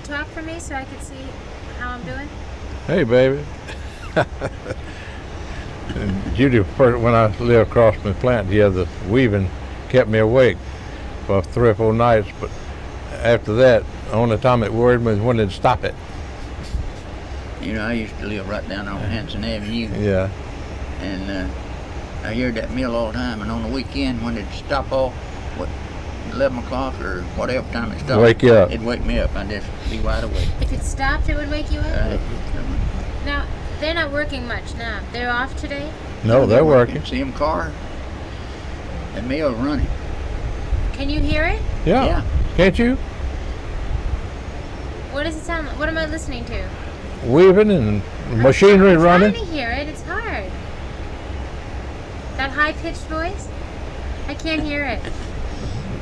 talk for me so I could see how I'm doing? Hey, baby. And Judy, when I lived across from the plant here, the weaving kept me awake for 3 or 4 nights, but after that, the only time it worried me was when they'd stop it. You know, I used to live right down on Hanson Avenue. Yeah. And I heard that mill all the time, and on the weekend when it'd stop off, 11 o'clock or whatever time it stopped, Wake you up. It'd wake me up. I'd just be wide awake. If it stopped, it would wake you up? Right. Now, they're not working much now. They're off today? No, they're working. See them car? That mill's running. Can you hear it? Yeah. Can't you? What does it sound like? What am I listening to? Weaving and machinery running. I'm trying to hear it. It's hard. That high-pitched voice? I can't hear it.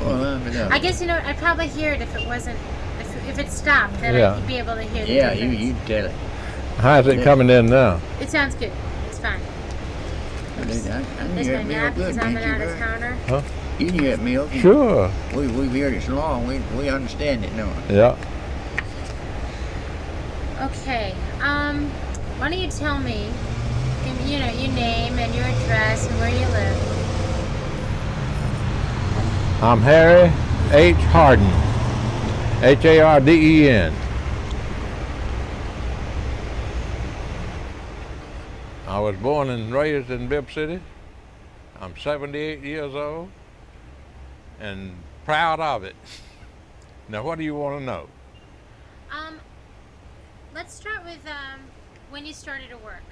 Well, I guess, you know, I'd probably hear it if it wasn't, if it stopped, then I'd be able to hear the difference. you'd tell it. How's it coming in now? It sounds good. It's fine. There's my nap because I'm an out-of-towner. Huh? You can hear that mill. Sure. We've heard it so long, we understand it now. Yeah. Okay. Why don't you tell me, you know, your name and your address and where you live. I'm Harry H. Harden, Harden. I was born and raised in Bibb City. I'm 78 years old and proud of it. Now, what do you want to know? Let's start with when you started to work.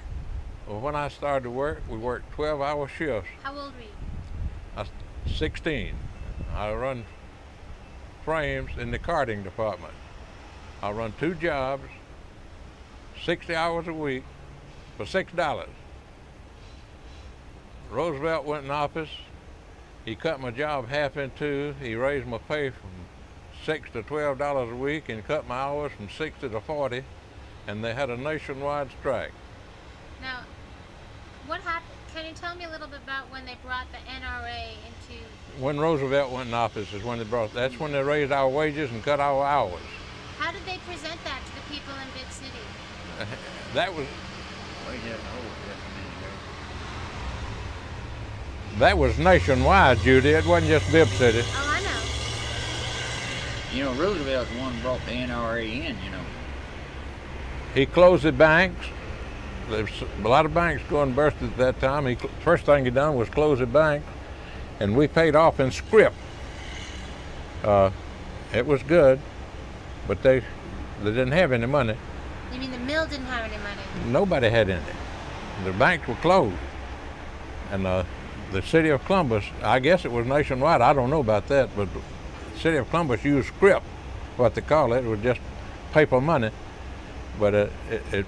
Well, when I started to work, we worked 12-hour shifts. How old were you? I was 16. I run frames in the carding department. I run 2 jobs, 60 hours a week for $6. Roosevelt went in office. He cut my job half in 2. He raised my pay from $6 to $12 a week and cut my hours from 60 to 40. And they had a nationwide strike. Now, what happened? Can you tell me a little bit about when they brought the NRA into... When Roosevelt went in office is when they brought, that's when they raised our wages and cut our hours. How did they present that to the people in Bibb City? That was nationwide, Judy. It wasn't just Bibb City. Oh, I know. You know, Roosevelt's the one who brought the NRA in, you know. He closed the banks. There's a lot of banks going burst at that time. First thing he done was close the bank, and we paid off in scrip. It was good, but they didn't have any money. You mean the mill didn't have any money? Nobody had any. The banks were closed. And the city of Columbus, I guess it was nationwide, I don't know about that, but the city of Columbus used scrip, what they call it. It was just paper money. But it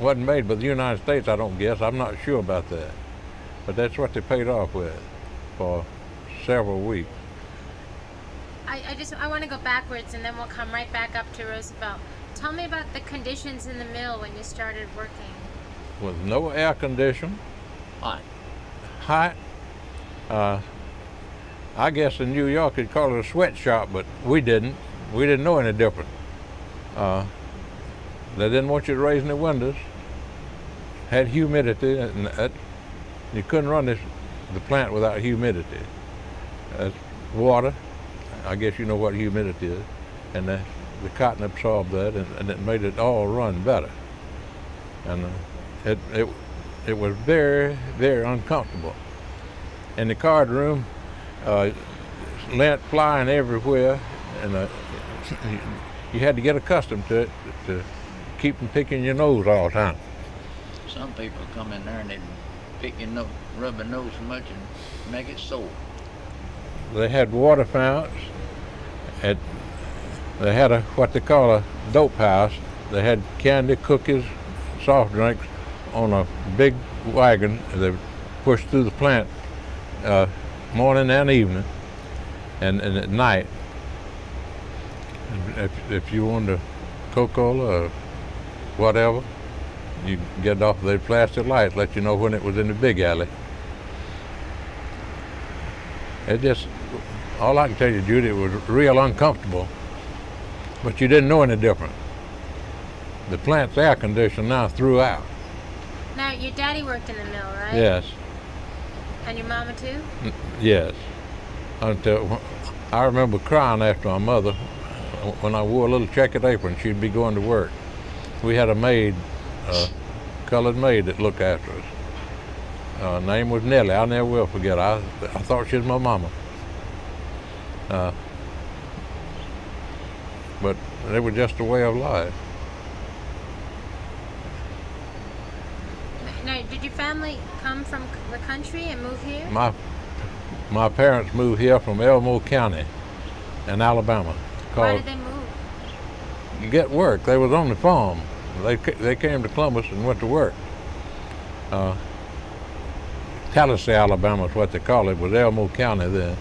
wasn't made by the United States, I don't guess. I'm not sure about that. But that's what they paid off with for several weeks. I want to go backwards and then we'll come right back up to Roosevelt. Tell me about the conditions in the mill when you started working. With no air condition. Hot. I guess in New York they'd call it a sweatshop, but we didn't. We didn't know any different. They didn't want you to raise any windows. Had humidity, and you couldn't run the plant without humidity. Water, I guess you know what humidity is, and the cotton absorbed that, and it made it all run better. And it was very, very uncomfortable. In the card room, lint flying everywhere, and you had to get accustomed to it to keep from picking your nose all the time. Some people come in there and they'd pick your nose, rub their nose so much and make it sore. They had water fountains. They had what they call a dope house. They had candy, cookies, soft drinks on a big wagon. They pushed through the plant morning and evening, and at night. If you wanted a Coca-Cola or whatever, you get off of the plastic lights, let you know when it was in the big alley. It just, all I can tell you, Judy, it was real uncomfortable. but you didn't know any different. The plant's air conditioned now throughout. Now, your daddy worked in the mill, right? Yes. And your mama too? Yes. Until I remember crying after my mother when I wore a little checkered apron. She'd be going to work. We had a maid, colored maid that looked after us. Her name was Nellie. I never will forget. I thought she was my mama. But it was just a way of life. Now, did your family come from the country and move here? My parents moved here from Elmo County in Alabama. Why did they move? To get work. They was on the farm. They came to Columbus and went to work. Tallahassee, Alabama is what they call it. It was Elmo County then.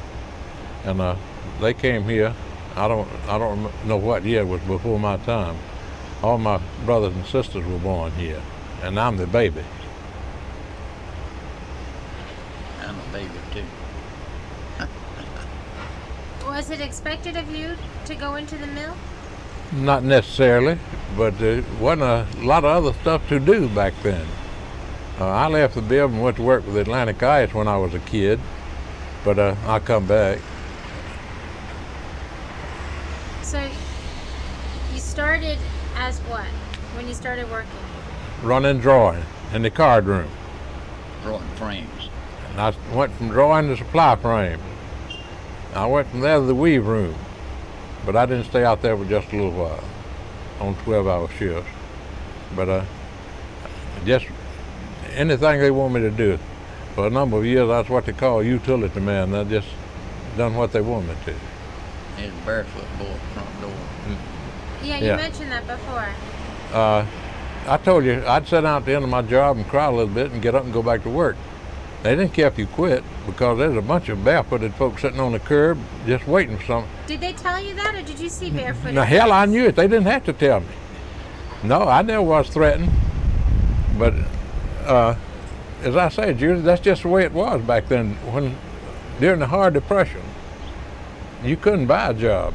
And they came here. I don't know what year it was before my time. All my brothers and sisters were born here, and I'm the baby. I'm a baby too. Was it expected of you to go into the mill? Not necessarily, but there wasn't a lot of other stuff to do back then. I left the bib and went to work with Atlantic Ice when I was a kid, but I come back. So you started as what when you started working? Running drawing in the card room. Drawing frames. And I went from drawing to supply frame. I went from there to the weave room, but I didn't stay out there for just a little while on 12-hour shifts. But just anything they want me to do. For a number of years, that's what they call a utility man. I just done what they want me to. There's a barefoot boy at the front door. Yeah, you mentioned that before. I told you I'd sit down at the end of my job and cry a little bit and get up and go back to work. They didn't care if you quit because there's a bunch of barefooted folks sitting on the curb just waiting for something. Did they tell you that, or did you see barefooted? Now, hell, I knew it. They didn't have to tell me. No, I never was threatened. But as I say, Judy, that's just the way it was back then. During the hard depression, you couldn't buy a job.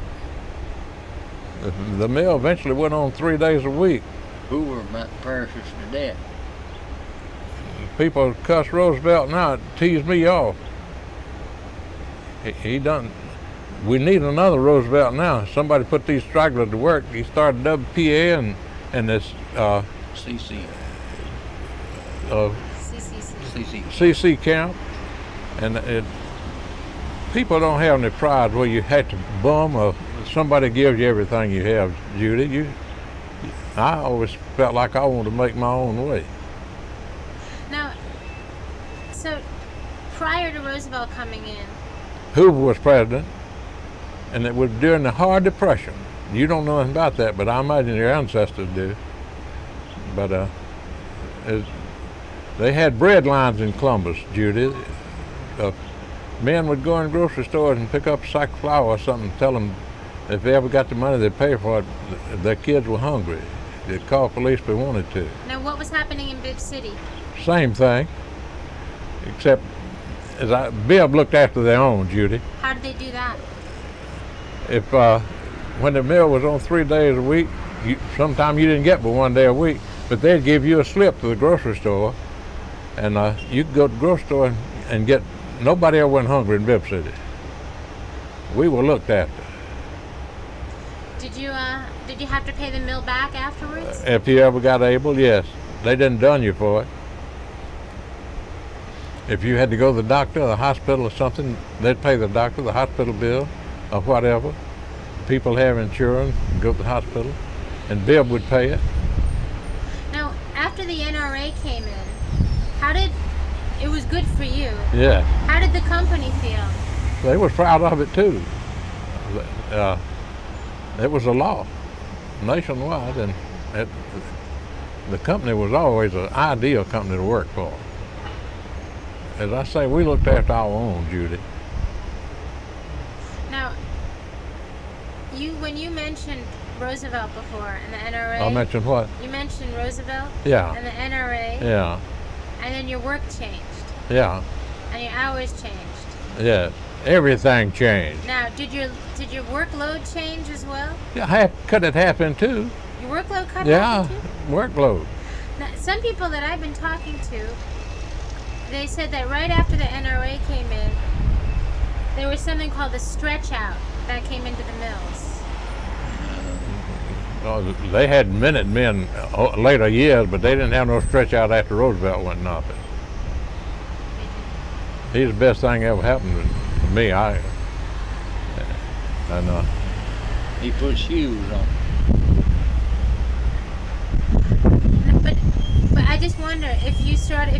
The mill eventually went on 3 days a week. Who were about perishes to death? People cuss Roosevelt now, tease me off. He done. We need another Roosevelt now. Somebody put these stragglers to work. He started WPA and this CC. CC camp, and people don't have any pride where you had to bum or somebody gives you everything you have, Judy. I always felt like I wanted to make my own way. Now, so prior to Roosevelt coming in, Hoover was president, and it was during the hard depression. You don't know anything about that, but I imagine your ancestors do. But they had bread lines in Columbus, Judy. Men would go in grocery stores and pick up a sack of flour or something and tell them if they ever got the money they'd pay for it, their kids were hungry. They'd call police if they wanted to. Now, what was happening in Bibb City? Same thing, except Bibb looked after their own, Judy. How did they do that? If when the mill was on 3 days a week, sometimes you didn't get but 1 day a week, but they'd give you a slip to the grocery store, and you could go to the grocery store and get. Nobody ever went hungry in Bibb City. We were looked after. Did you have to pay the mill back afterwards? If you ever got able, yes. They didn't done you for it. If you had to go to the doctor or the hospital or something, they'd pay the doctor, the hospital bill, or whatever. People have insurance, go to the hospital, and Bibb would pay it. Now, after the NRA came in, it was good for you. Yeah. How did the company feel? They was proud of it too. It was a law nationwide, and the company was always an ideal company to work for. As I say, we looked after our own, Judy. Now, when you mentioned Roosevelt before and the NRA. I mentioned what? You mentioned Roosevelt. Yeah. And the NRA. Yeah. And then your work changed. Yeah. And your hours changed. Yes. Everything changed. Now, did your workload change as well? Yeah, cut it half in two. Your workload cut Yeah, half in two? workload. Now, some people that I've been talking to, they said that right after the NRA came in, there was something called the stretch out that came into the mills. They had Minutemen later years, but they didn't have no stretch out after Roosevelt went in office. He's the best thing ever happened to me. He put shoes on. But I just wonder if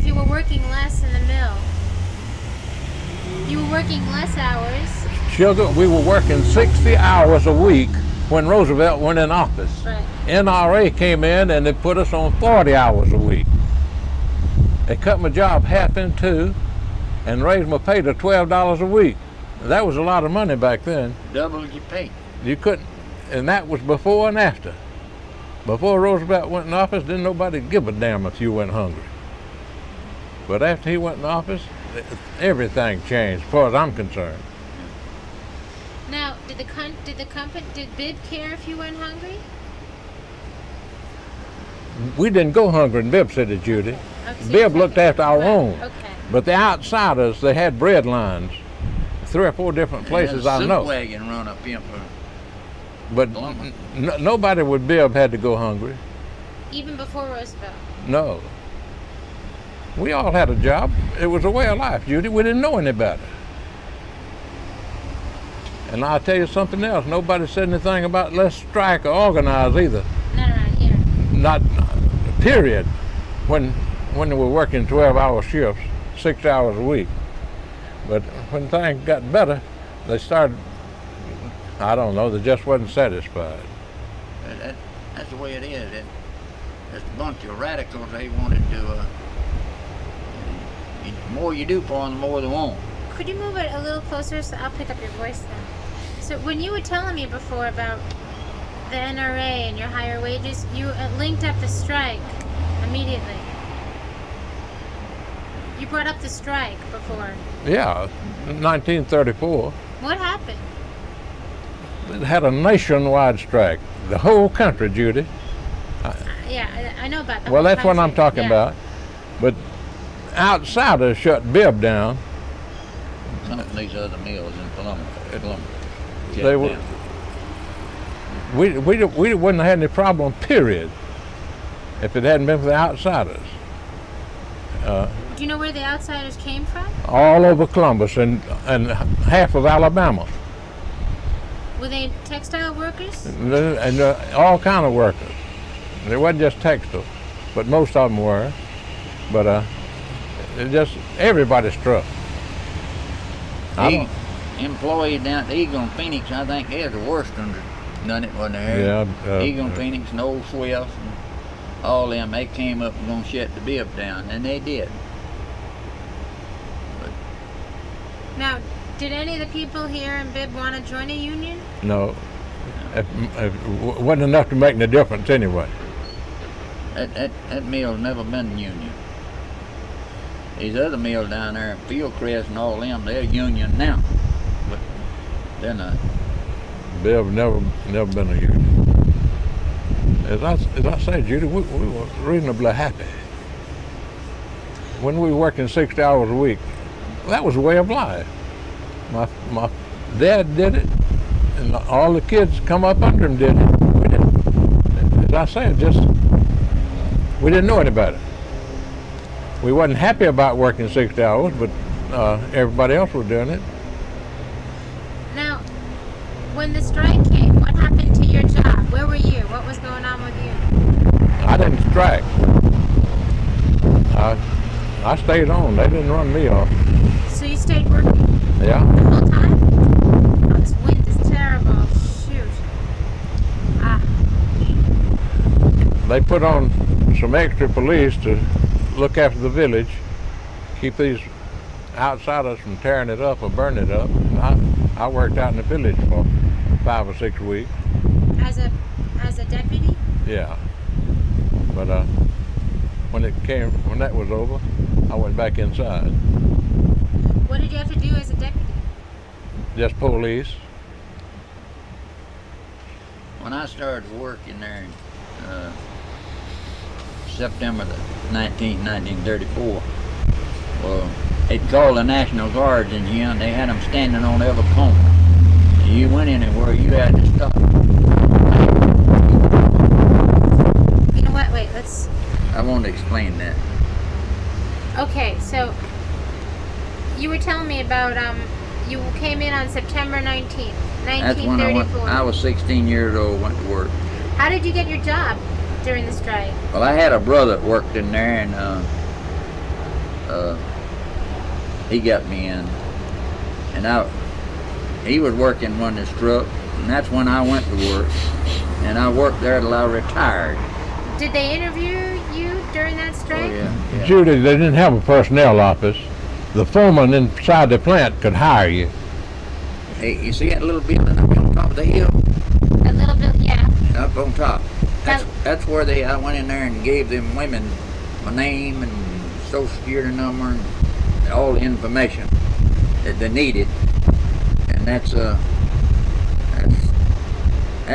you were working less in the mill. You were working less hours. Sugar, we were working 60 hours a week when Roosevelt went in office. Right. NRA came in and they put us on 40 hours a week. They cut my job half in two and raised my pay to $12 a week. That was a lot of money back then. Doubled your pay. You couldn't, and that was before and after. Before Roosevelt went in office, didn't nobody give a damn if you went hungry. But after he went in office, everything changed, as far as I'm concerned. Now, did Bibb care if you went hungry? We didn't go hungry in Bibb City, Judy. Okay, so Bibb looked after our own. Okay. But the outsiders, they had bread lines. 3 or 4 different places I know. Soup wagon run up here for. But nobody with Bibb had to go hungry. Even before Roosevelt? No. We all had a job. It was a way of life, Judy. We didn't know any better. And I'll tell you something else. Nobody said anything about let's strike or organize either. Not around here. Not, period. When they were working 12-hour shifts, 6 hours a week. But when things got better, they started, I don't know, they just wasn't satisfied. That's the way it is. It's a bunch of radicals. They wanted to, the more you do for them, the more they want. Could you move it a little closer so I'll pick up your voice then? So when you were telling me before about the NRA and your higher wages, you linked up the strike immediately. You brought up the strike before. Yeah, 1934. What happened? It had a nationwide strike. The whole country, Judy. Yeah, I know about that. Well, that's what I'm talking about. But outsiders shut Bibb down. Some of these other mills in Columbus. They were. We wouldn't have had any problem, period, if it hadn't been for the outsiders. Do you know where the outsiders came from? All over Columbus and half of Alabama. Were they textile workers? And all kind of workers. It wasn't just textile, but most of them were. But it just everybody struck. Employees down at Eagle and Phoenix, I think they're the worst ones that done it, wasn't they? Yeah. Eagle and Phoenix and Old Swift and all them, they came up and gonna shut the Bibb down, and they did. But now, did any of the people here in Bibb want to join a union? No. It wasn't enough to make any difference anyway. That mill's never been union. These other mills down there, Fieldcrest and all them, they're union now. But they're not. Bibb never been a union. As I say, Judy, we were reasonably happy. When we were working 60 hours a week, that was a way of life. My dad did it, and all the kids come up under him did it. We didn't. As I say, we didn't know any better. We wasn't happy about working 60 hours, but everybody else was doing it. Now, when the strike came, what happened to your job? Where were you? What was going on with you? I didn't strike. I stayed on. They didn't run me off. So you stayed working? Yeah. The whole time? Oh, this wind is terrible. Shoot. They put on some extra police to look after the village, keep these outsiders from tearing it up or burning it up. And I worked out in the village for 5 or 6 weeks. As a deputy? Yeah. But when that was over, I went back inside. What did you have to do as a deputy? Just police. When I started working there in September the 19th, 1934, well, they'd called the National Guards in here and they had them standing on every corner. And you went anywhere, you had to stop. You know what? Wait, let's... I want to explain that. Okay, so you were telling me about you came in on September 19th, That's when 1934. I was 16 years old, went to work. How did you get your job during the strike? Well, I had a brother that worked in there, and he got me in. And he was working on this truck, and that's when I went to work. And I worked there till I retired. Did they interview you during that strike? Oh, yeah. Judy, they didn't have a personnel office. The foreman inside the plant could hire you. Hey, you see that little building up on top of the hill? A little bit, yeah. Up on top. That's where I went in there and gave them women my name and social security number and all the information that they needed. And that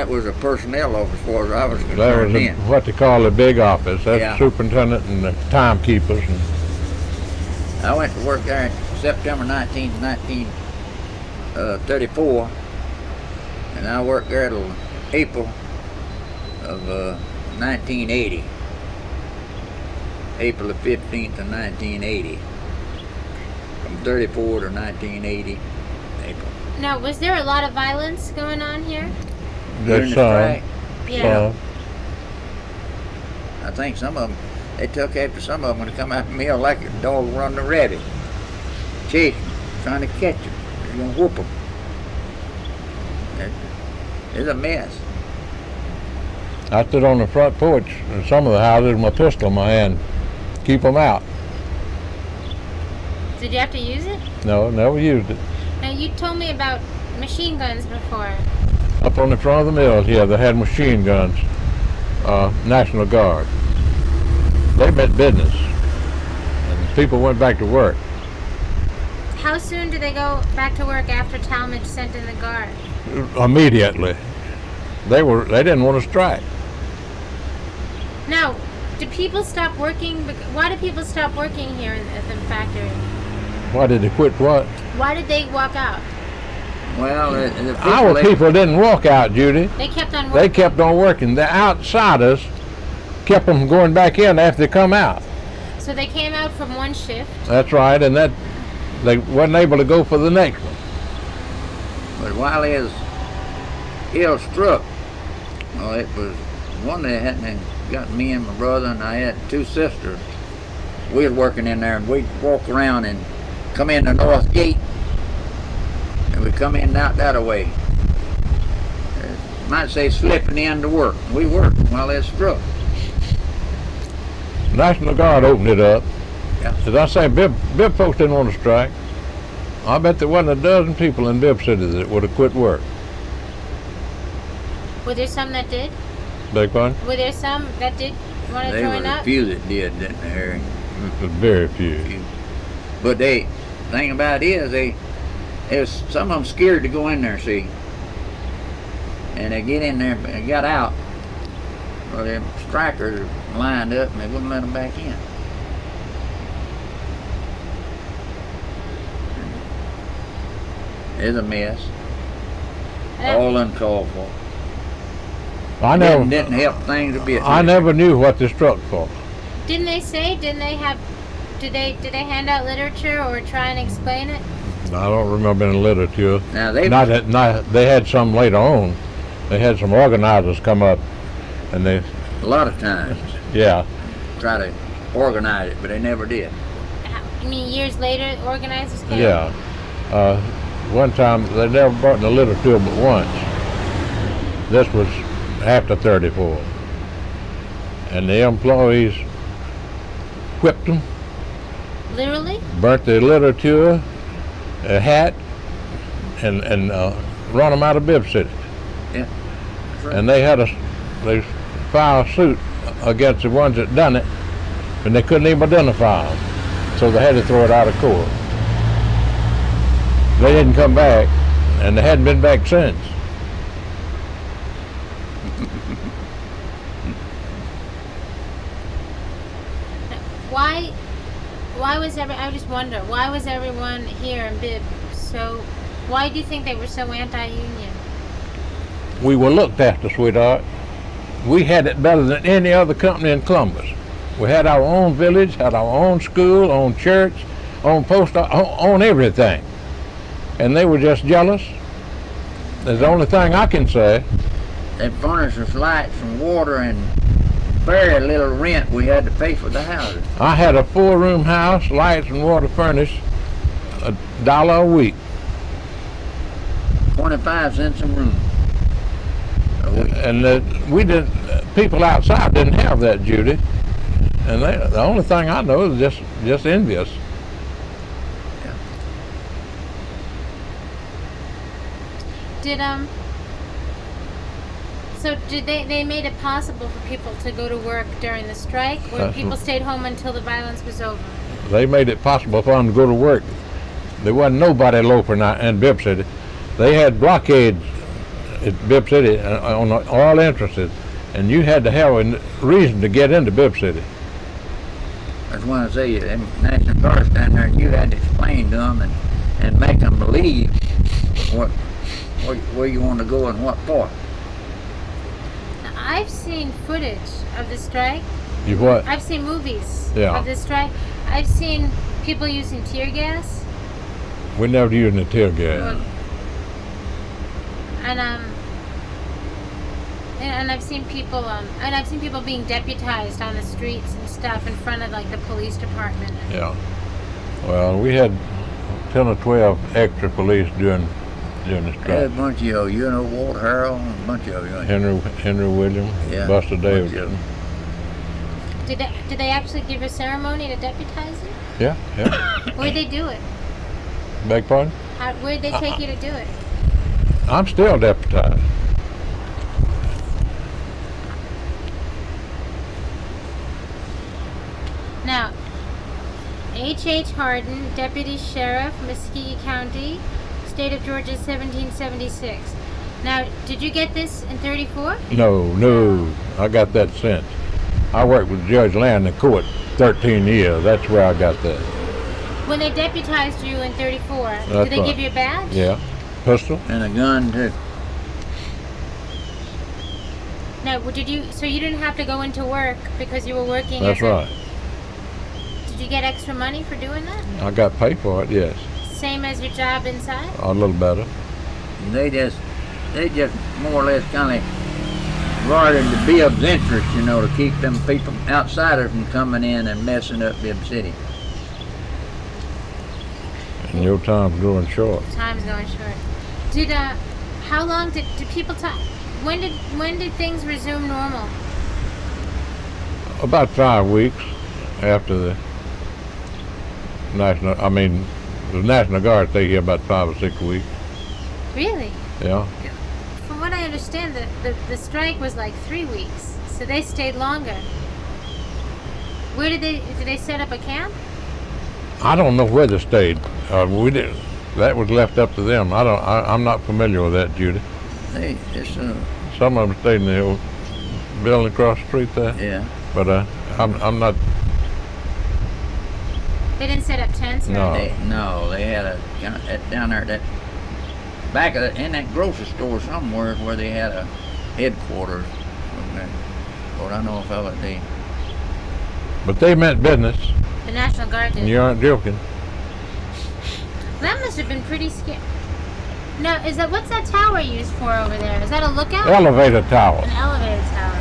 was a personnel office as far as I was That concerned was then. what they call a big office. That's Yeah. the superintendent and the timekeepers. And I went to work there September 19th, 1934, and I worked there till April of 1980. April the 15th of 1980. From 34 to 1980, April. Now, was there a lot of violence going on here? During the strike, Yeah. I think some of them, they took after some of them to come out the mill like a dog run the rabbit. Chasing them, trying to catch them. They're going to whoop them. It's a mess. I stood on the front porch in some of the houses with my pistol in my hand, keep them out. Did you have to use it? No, never used it. Now, you told me about machine guns before. Up on the front of the mills, yeah, they had machine guns, National Guard. They meant business, and people went back to work. How soon did they go back to work after Talmadge sent in the guard? Immediately. They didn't want to strike. Now, did people stop working? Why did people stop working here at the factory? Why did they quit what? Why did they walk out? Well, Our people didn't walk out, Judy. They kept on working. They kept on working. The outsiders kept them going back in after they come out. So they came out from one shift. That's right, and that they wasn't able to go for the next one. but while his ill struck, well, it was one that hadn't got me and my brother, and I had two sisters. We was working in there, and we'd walk around and come in the north gate, and we'd come in out that way. Might say slipping in to work. We worked while it struck. National Guard opened it up. Yeah. As I say, Bibb folks didn't want to strike. I bet there wasn't a dozen people in Bibb City that would have quit work. Were there some that did? Beg pardon? Were there some that did want to They join were up? a few that did, didn't they, Harry? Very few. But the thing about it is, some of them scared to go in there, see. And they get in there and got out. Well, them strikers lined up and they wouldn't let them back in. It's a mess. All uncalled for. I never, Didn't help things a bit. I never knew what they struck for. Didn't they say? Did they hand out literature or try and explain it? I don't remember any literature. Now they They had some later on. They had some organizers come up, and they, a lot of times yeah, try to organize it, but they never did. You mean years later, organizers came? yeah. One time they never brought the literature but once. This was after 34, and the employees whipped them, Literally? burnt their literature, a hat, and run them out of Bibb City. Yeah, that's right. And they filed a suit against the ones that done it, and they couldn't even identify them, so they had to throw it out of court. They didn't come back. and they hadn't been back since. Why was I just wonder, why was everyone here in Bibb so, why do you think they were so anti-union? We were looked after, sweetheart. We had it better than any other company in Columbus. We had our own village, had our own school, own church, own post, own everything. And they were just jealous. That's the only thing I can say. They furnished us lights and water and very little rent we had to pay for the houses. I had a 4-room house, lights and water furnished, $1 a week. 25 cents a room. And we didn't. People outside didn't have that, Judy. And the only thing I know is just envious. Yeah. Did they made it possible for people to go to work during the strike, or people stayed home until the violence was over? They made it possible for them to go to work. There wasn't nobody loafing in Bibb City. They had blockades at Bibb City on all entrances, and you had to have a reason to get into Bibb City. I just want to say, them National Guards down there, and you had to explain to them and make them believe where you want to go and what for. I've seen footage of the strike. You what? I've seen movies Yeah. of the strike. I've seen people using tear gas. We never used the tear gas. And I've seen people being deputized on the streets and stuff in front of like the police department. Yeah. Well, we had 10 or 12 extra police during the strike. Had a bunch of you know, Walt Harrell, and a bunch of you. Henry Williams, Yeah, Buster bunch Davidson. Did they actually give a ceremony to deputize you? Yeah. Where'd they do it? Beg pardon? Where'd they take you to do it? I'm still deputized. Now, H. Harden, Deputy Sheriff, Muskegon County, State of Georgia, 1776. Now, did you get this in 34? No. I got that since. I worked with Judge Land in court 13 years. That's where I got that. When they deputized you in 34, That's did they right. give you a badge? Yeah. Pistol? And a gun too. Now, so you didn't have to go into work because you were working That's right. Did you get extra money for doing that? I got paid for it, yes. Same as your job inside? A little better. They just more or less kind of guarded the Bibb's interest, you know, to keep them people, outsiders, from coming in and messing up Bibb City. And your time's growing short. Time's going short. How long did people talk? When did things resume normal? About 5 weeks after the National Guard stayed here about 5 or 6 weeks. Really? Yeah. From what I understand, the strike was like 3 weeks, so they stayed longer. Where did they set up a camp? I don't know where they stayed. We didn't. That was left up to them. I'm not familiar with that, Judy. Some of them stayed in the old building across the street there. Yeah. But I'm not. They didn't set up tents? No. They had down there, that back in that grocery store somewhere where they had a headquarters. Lord, I know a fella they. But they meant business. The National Guard did. And you aren't joking. That must have been pretty scary. Now, what's that tower used for over there? Is that a lookout? Elevator tower. An elevator tower.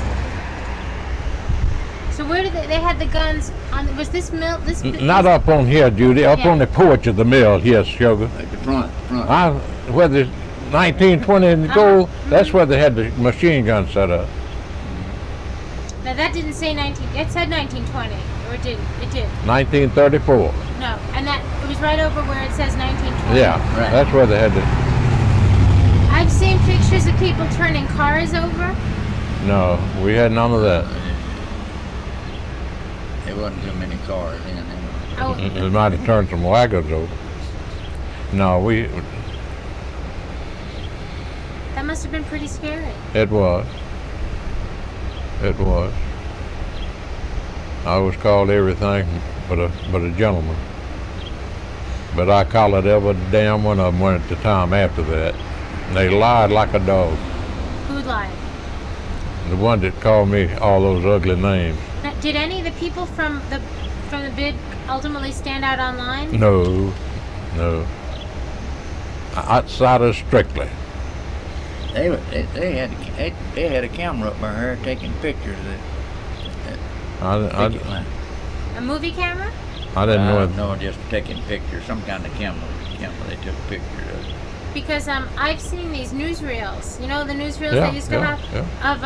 So where did they had the guns on? Was this mill? Not up on here, Judy. Up on the porch of the mill. Yes, sugar. Like the front. Where the 1920 in the gold. That's where they had the machine gun set up. Now that didn't say 19. It said 1920, or it didn't. It did. 1934. No, and it was right over where it says 1920. Yeah, Right. That's where they had the. I've seen pictures of people turning cars over. No, we had none of that. There wasn't too many cars in there. Oh, They might have turned some wagons over. No, That must have been pretty scary. It was. It was. I was called everything but a gentleman. But I collared every damn one of them one at the time after that. And they lied like a dog. Who lied? The one that called me all those ugly names. Now, did any of the people from the bid ultimately stand out online? No. Outside of Strictly. They had a camera up my hair taking pictures of the picket line. A movie camera? I didn't know it. No, just taking pictures, some kind of camera. They took pictures of it. Because I've seen these newsreels. You know the newsreels they used to have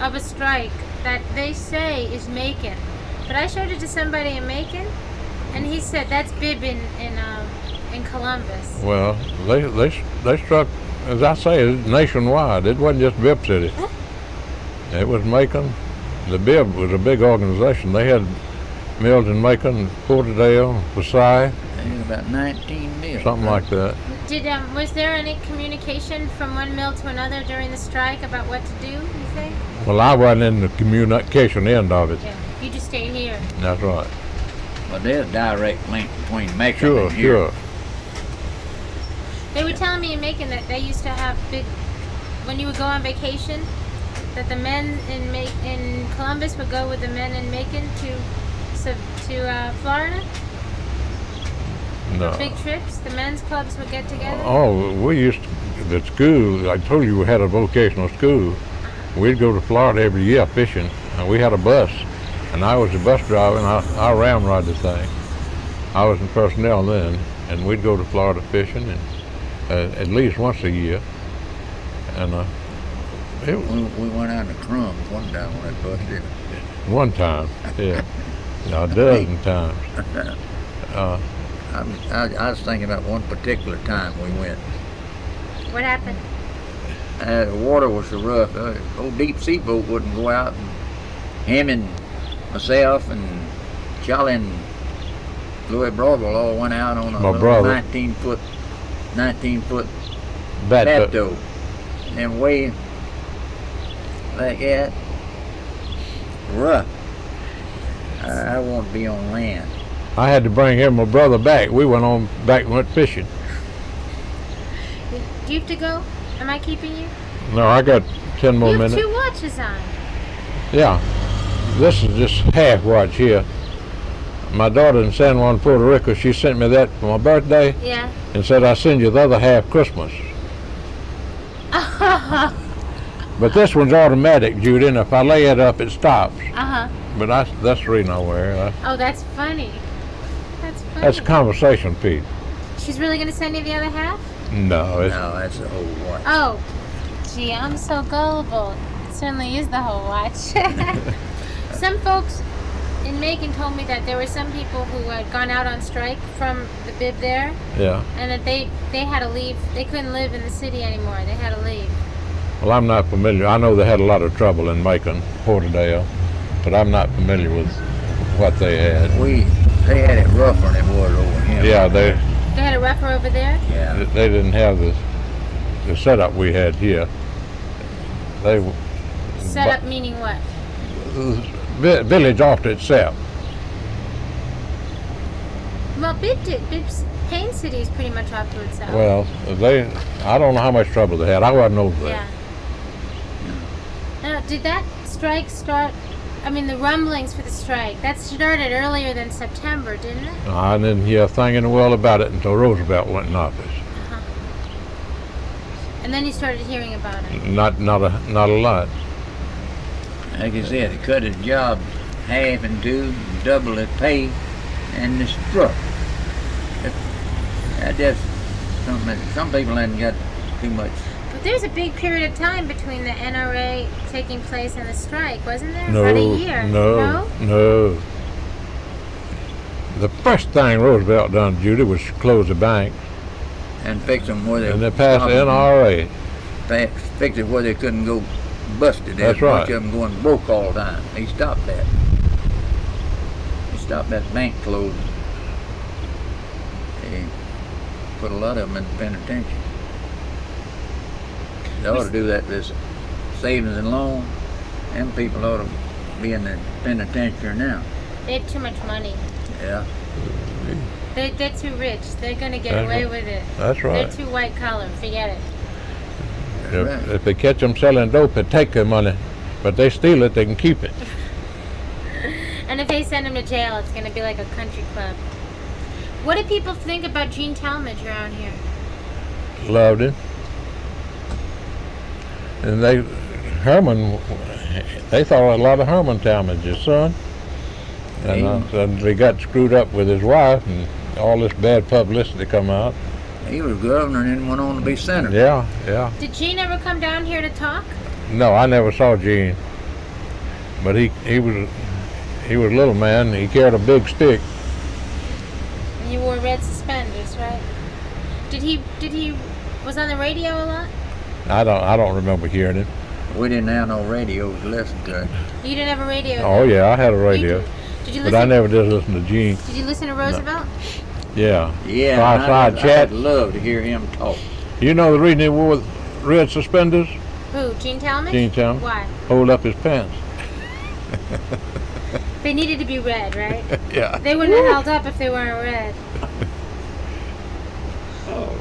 of a strike that they say is Macon. But I showed it to somebody in Macon, and he said that's Pippin in Columbus. Well, they struck, as I say, nationwide. It wasn't just Bibb City. It was Macon. The Bibb was a big organization. They had mills in Macon, Porterdale, Versailles. They had about 19 mills. Something like that. Was there any communication from one mill to another during the strike about what to do, you think? Well, I wasn't in the communication end of it. Yeah, you just stayed here. That's right. But there's a direct link between Macon Sure, and here. sure. They were telling me in Macon that they used to have big, when you would go on vacation, that the men in Columbus would go with the men in Macon to Florida. No. Big trips. The men's clubs would get together. Oh, we used to, at school, I told you we had a vocational school. We'd go to Florida every year fishing, and we had a bus, and I was the bus driver, and I ramrod the thing. I was in personnel then, and we'd go to Florida fishing, and at least once a year. And we went out to Crumbs one time when I busted. One time, yeah, a dozen times. I was thinking about one particular time we went. What happened? The water was so rough. Old deep sea boat wouldn't go out. And him and myself and Charlie and Louis Broadwell all went out on a 19-foot batteau. And way like that, rough. I want to be on land. I had to bring him and my brother back. We went on back and went fishing. Do you have to go? Am I keeping you? No, I got 10 more minutes. You have 2 watches on. Yeah. This is just half watch here. My daughter in San Juan, Puerto Rico, she sent me that for my birthday. Yeah. And said, I'll send you the other half Christmas. But this one's automatic, Judy, and if I lay it up, it stops. But that's the reason I wear it. Oh, that's funny. That's funny. That's a conversation piece. She's really going to send you the other half? No. No, that's the whole watch. Oh, gee, I'm so gullible. It certainly is the whole watch. Some folks in Macon told me that there were some people who had gone out on strike from the bib there. Yeah. And that they had to leave. They couldn't live in the city anymore. They had to leave. Well, I'm not familiar. I know they had a lot of trouble in Macon, Porterdale, but I'm not familiar with what they had. They had it rougher than it was over here. Yeah, they had it rougher over there? Yeah. They didn't have the setup we had here. Setup meaning what? Village off to itself. Well, Bibb's Pain City is pretty much off to itself. Well, I don't know how much trouble they had. I wasn't over there. Yeah. Now, did that strike start, I mean the rumblings for the strike, that started earlier than September, didn't it? I didn't hear a thing in the world about it until Roosevelt went in office. And then you started hearing about it? Not a lot. Like I said, it cut his job half and two, double his pay, and the struck. That just something. Some people haven't got too much. But there's a big period of time between the NRA taking place and the strike, wasn't there? No, about a year. No. The first thing Roosevelt done, Judy, was close the bank. And fix them where they. And they passed the NRA. Fix it where they couldn't go busted. That's right. A bunch of them going broke all the time. He stopped that. He stopped that bank closing. He put a lot of them in the penitentiary. They ought to do that. This savings and loan. Them people ought to be in the penitentiary now. They have too much money. Yeah. They're too rich. They're going to get away with it. That's right. They're too white collar. Forget it. If they catch them selling dope, they take their money. But they steal it, they can keep it. And if they send them to jail, it's going to be like a country club. What do people think about Gene Talmadge around here? Loved him. And Herman, they thought a lot of Herman Talmadge's son. And they got screwed up with his wife, and all this bad publicity come out. He was governor and then went on to be senator. Yeah, yeah. Did Gene ever come down here to talk? No, I never saw Gene. But he was a little man. He carried a big stick. And he wore red suspenders, right? Did he was on the radio a lot? I don't remember hearing it. We didn't have no radios to listen to. You didn't have a radio? Oh yeah, I had a radio. Did you listen? But I never did listen to Gene. Did you listen to Roosevelt? No. Yeah. Yeah. I'd love to hear him talk. You know the reason he wore red suspenders? Who? Gene Talmadge? Gene Talmadge. Why? Hold up his pants. They needed to be red, right? Yeah. They wouldn't have held up if they weren't red. Oh.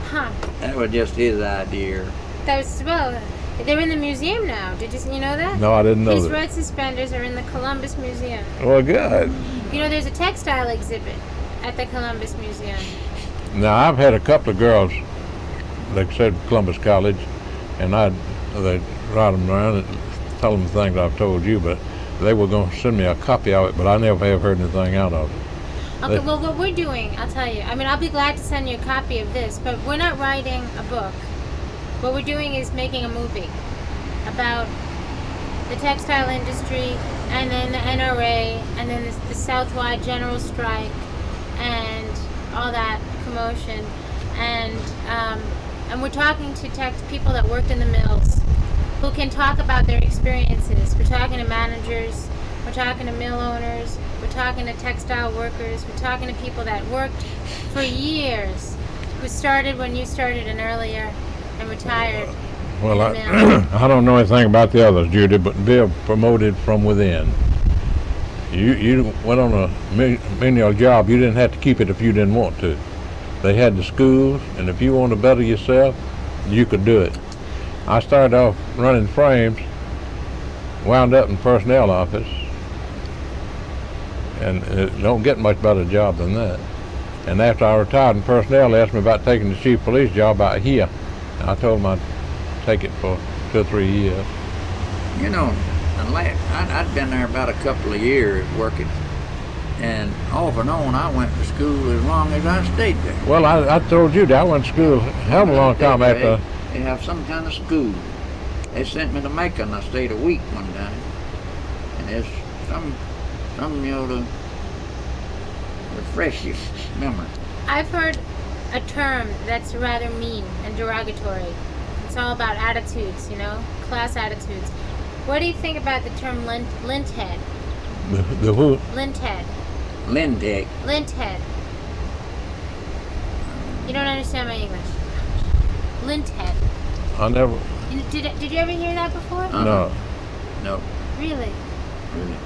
Huh. That was just his idea. That was, well, they're in the museum now. Did you know that? No, I didn't know His that. red suspenders are in the Columbus Museum. Well, good. You know, there's a textile exhibit at the Columbus Museum. Now, I've had a couple of girls, like I said, Columbus College, and they'd ride them around and tell them the things I've told you, but they were going to send me a copy of it, but I never have heard anything out of it. Okay, well, what we're doing, I'll tell you. I mean, I'll be glad to send you a copy of this, but we're not writing a book. What we're doing is making a movie about the textile industry, and then the NRA, and then the Southwide General Strike, and all that commotion. And we're talking to people that worked in the mills who can talk about their experiences. We're talking to managers, we're talking to mill owners, we're talking to textile workers, we're talking to people that worked for years, who started when you started and earlier, and retired. Well, I don't know anything about the others, Judy, but Bill promoted from within. You went on a menial job. You didn't have to keep it if you didn't want to. They had the schools, and if you wanted to better yourself, you could do it. I started off running frames, wound up in the personnel office, and it don't get much better job than that. And after I retired in personnel, they asked me about taking the chief police job out here. I told them I'd take it for 2 or 3 years. You know, I'd been there about a couple of years working, and off and on I went to school as long as I stayed there. Well, I told you that I went to school a hell of a long time after. They have some kind of school. They sent me to Macon. I stayed a week one time, and there's some you know, to refresh your memory. I've heard a term that's rather mean and derogatory. It's all about attitudes, you know, class attitudes. What do you think about the term linthead? The who? Linthead. Linthead. Linthead. You don't understand my English. Linthead. I never. Did you ever hear that before? No. No. Really? Really.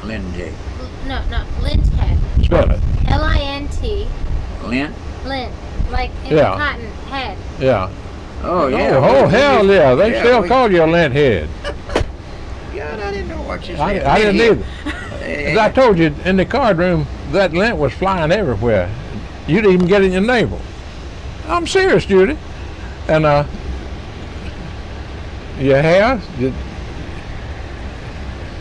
Linthead. No, linthead. Spell it. L-I-N-T. Lint? Lint. Like in the cotton head. Yeah. Oh, yeah. Oh, hell yeah. They still call you a lint head. God, I didn't know what you said. I didn't either. As I told you, in the card room, that lint was flying everywhere. You'd even get it in your navel. I'm serious, Judy. And your hair?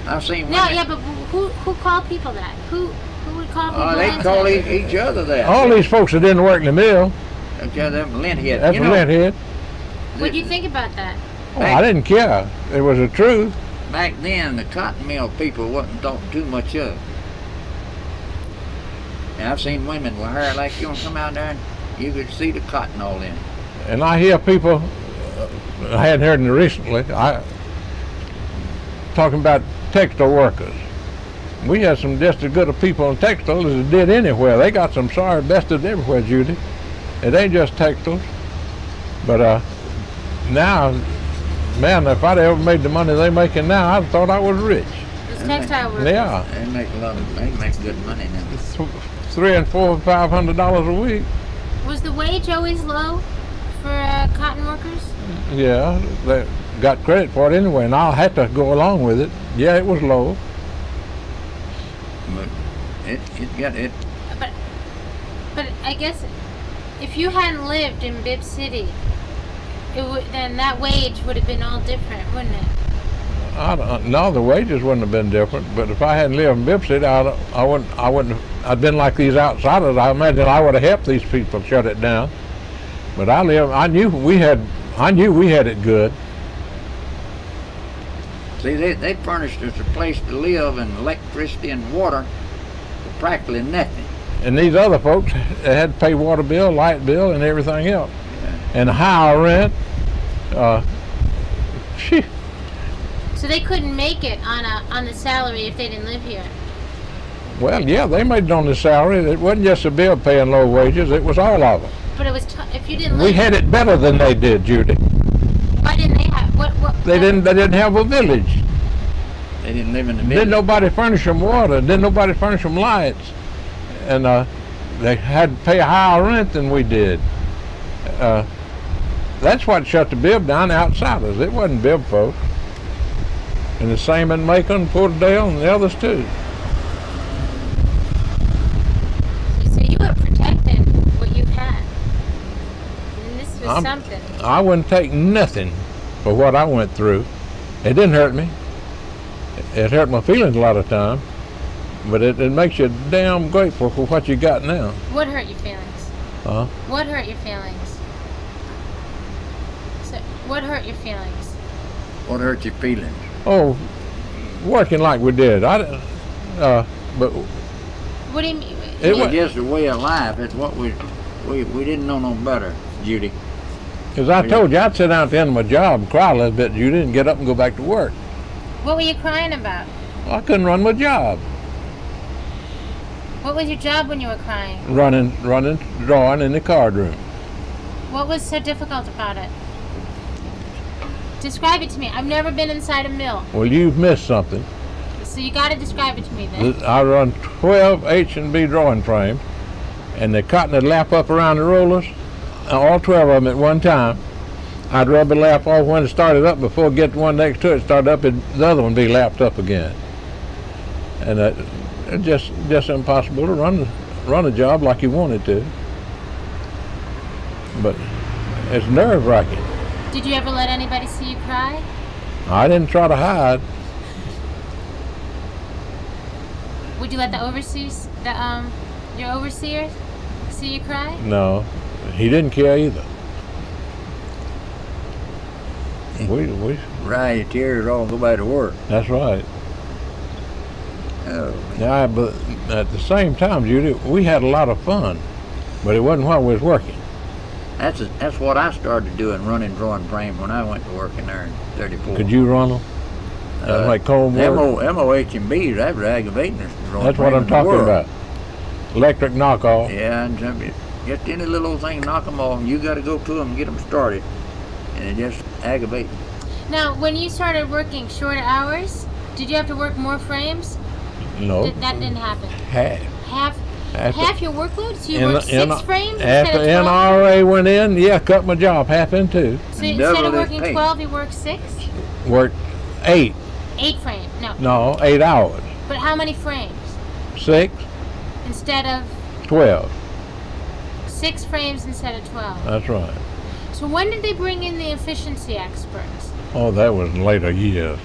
I've seen women. No, yeah, but who call people that? Who would call people they call each other that. All these folks that didn't work in the mill. Them lint head. That's a lint head. What do you think about that? Oh, I didn't care. It was the truth. Back then, the cotton mill people wasn't talking too much of. And I've seen women with hair like yours come out there, and you could see the cotton all in it. And I hear people, I hadn't heard them recently, talking about textile workers. We had some just as good of people in textiles as it did anywhere. They got some sorry bested everywhere, Judy. It ain't just textiles. But now, man, if I'd ever made the money they making now, I'd thought I was rich. Those textile workers. Yeah. They make good money now. $300 and $400 and $500 a week. Was the wage always low for cotton workers? Yeah, they got credit for it anyway, and I had to go along with it. Yeah, it was low. But it got it. But I guess if you hadn't lived in Bibb City, then that wage would have been all different, wouldn't it? No, the wages wouldn't have been different. But if I hadn't lived in Bibb City, I wouldn't have. I'd been like these outsiders. I imagine I would have helped these people shut it down. But I knew we had it good. See, they furnished us a place to live and electricity and water for practically nothing. And these other folks had to pay water bill, light bill, and everything else, Yeah. and higher rent. So they couldn't make it on the salary if they didn't live here. Well, yeah, they made it on the salary. It wasn't just the bill paying low wages; it was all of them. But it was if you didn't live. We had it better than they did, Judy. Why didn't they have what? They didn't have a village. They didn't live in the village. Didn't nobody furnish them water. Didn't nobody furnish them lights. And they had to pay a higher rent than we did. That's what shut the Bibb down, outsiders. It wasn't Bibb folks. And the same in Macon, Porterdale, and the others too. So you were protecting what you had. And this was something. I wouldn't take nothing for what I went through. It didn't hurt me. It hurt my feelings a lot of times. But it makes you damn grateful for what you got now. What hurt your feelings? Huh? What hurt your feelings? So, what hurt your feelings? What hurt your feelings? Oh, working like we did. But What do you mean? It was just a way of life. It's what we didn't know no better, Judy. Because I told you, I'd sit down at the end of my job and cry a little bit, Judy, and get up and go back to work. What were you crying about? Well, I couldn't run my job. What was your job when you were crying? Running, drawing in the card room. What was so difficult about it? Describe it to me. I've never been inside a mill. Well, you've missed something. So you got to describe it to me then. I run 12 H&B drawing frames, and the cotton would lap up around the rollers, all 12 of them at one time. I'd rub the lap off when it started up. Before I get the one next to it started up, the other one be lapped up again. And it's just impossible to run a job like you wanted to. But it's nerve-wracking. Did you ever let anybody see you cry? I didn't try to hide. Would you let the your overseers see you cry? No, he didn't care either. We Dry your tears all and go back to work. That's right. Oh, Yeah, but at the same time, Judy, we had a lot of fun, but it wasn't while we was working. that's what I started doing, running drawing frame when I went to work in there in 34. Could you run them? Like cold work? MOH&Bs, that was aggravating us. That's what I'm talking about. Electric knockoff. Yeah, and just any little thing, knock them off, and you got to go to them and get them started. And it just aggravates. Now, when you started working shorter hours, did you have to work more frames? No. That didn't happen. Half Your workload? So you worked 6 frames after instead of 12? NRA went in, yeah, cut my job half in two. So instead of working 12, you worked 6? Worked 8. 8 frames? No, 8 hours. But how many frames? 6. Instead of 12. 6 frames instead of 12. That's right. So when did they bring in the efficiency experts? Oh, that was in later years.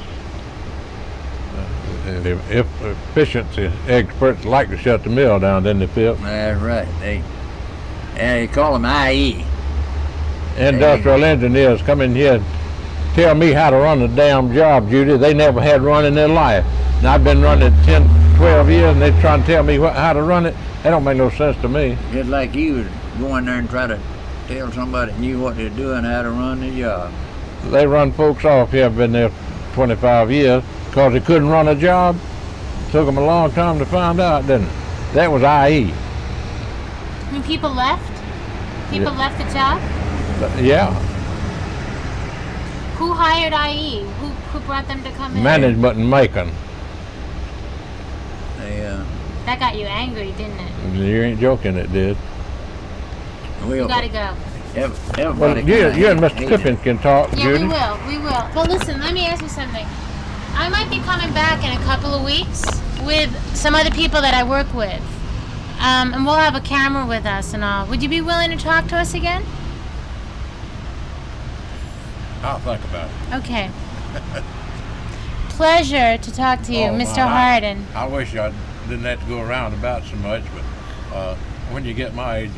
If efficiency experts like to shut the mill down, didn't they, Pip? That's right. They call them IE. Industrial engineers come in here and tell me how to run a damn job, Judy. They never had run in their life. And I've been running 10, 12 years, and they try to tell me how to run it. That don't make no sense to me. Just like you would go in there and try to tell somebody that knew what they're doing how to run the job. They run folks off here. I've been there 25 years because they couldn't run a job. Took them a long time to find out, didn't it? That was IE. When people left? People left the job? Yeah. Who hired IE? Who brought them to come in? Management in Macon. That got you angry, didn't it? You ain't joking, it did. You gotta go. Well, you and Mr. Pippin can talk, yeah, Judy. we will. Well, listen, let me ask you something. I might be coming back in a couple of weeks with some other people that I work with. And we'll have a camera with us and all. Would you be willing to talk to us again? I'll think about it. Okay. Pleasure to talk to you, Mr. Harden. I wish I didn't have to go around about so much, but when you get my age,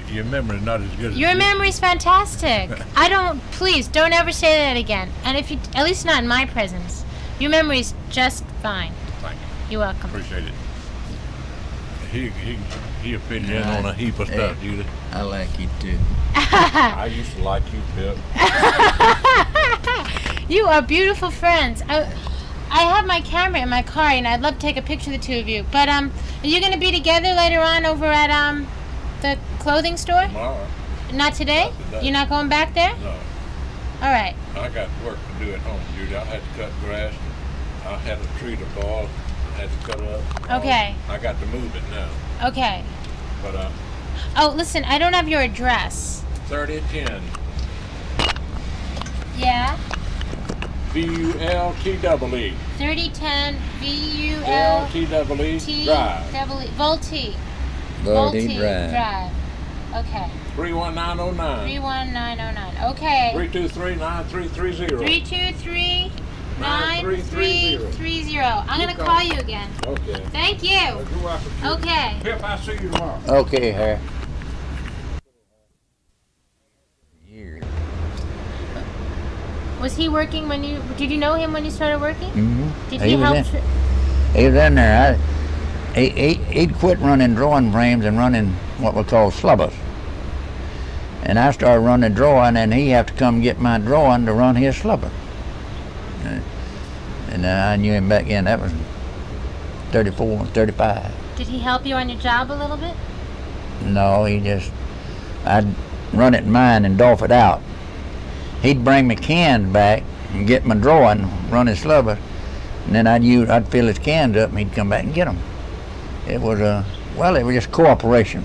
your memory's not as good as your memory's fantastic. Please don't ever say that again. And if you, at least not in my presence, your memory's just fine. Thank you. You're welcome. Appreciate it. He'll fit you in on a heap of stuff, Judy. I like you too. I used to like you, Pip. You are beautiful friends. I have my camera in my car, and I'd love to take a picture of the two of you. But are you going to be together later on over at the clothing store? Tomorrow. Not today? Not today. You're not going back there? No. All right. I got work to do at home, Judy. I had to cut grass. I had a tree to fall. I had to cut it up. Okay. I got to move it now. Okay. But oh, listen, I don't have your address. 3010 Yeah? VULTEE. 3010 VULTEE Drive. Voltee Drive. Okay. 31909. 31909. Okay. 323-9330. 323-9330. I'm going to call you again. Okay. Thank you. You're welcome. Okay. Pip, I'll see you tomorrow. Okay, Harry. Was he working when you... Did you know him when you started working? Mm-hmm. Did he help... He was in there. He'd quit running drawing frames and running what we call slubbers. And I started running drawing, and he had to come get my drawing to run his slubber. And I knew him back then. That was 34, 35. Did he help you on your job a little bit? No, I'd run it in mine and doff it out. He'd bring me cans back and get my drawing, run his slubber, and then I'd fill his cans up and he'd come back and get them. It was it was just cooperation.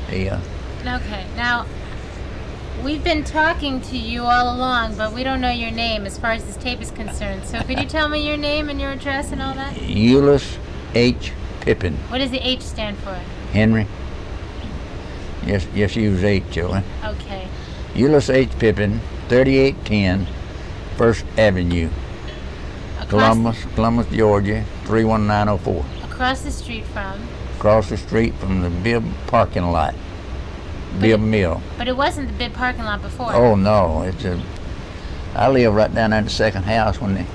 Okay, now, we've been talking to you all along, but we don't know your name as far as this tape is concerned. So could you tell me your name and your address and all that? Ulysses H. Pippin. What does the H stand for? Henry. Yes, use H, children. Okay. Ulysses H. Pippin, 3810 First Avenue, Columbus, Georgia, 31904. Across the street from? Across the street from the Bibb parking lot. Bibb Mill. But it wasn't the Bibb parking lot before. Oh no, I live right down there in the second house when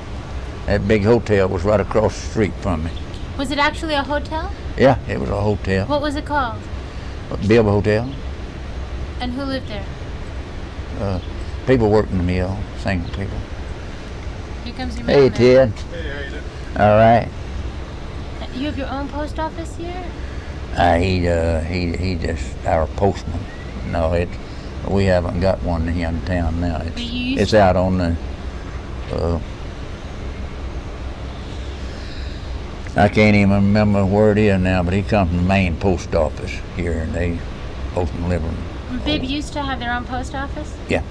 that big hotel was right across the street from me. Was it actually a hotel? Yeah, it was a hotel. What was it called? Bibb Hotel. And who lived there? People worked in the mill, single people. Here comes your Hey, mailman. Ted. Hey, how you doing? All right. You have your own post office here? He just our postman. No, we haven't got one here in town now. It's out on the. I can't even remember where it is now, but he comes from the main post office here, and they post and deliver. Bibb used to have their own post office? Yeah.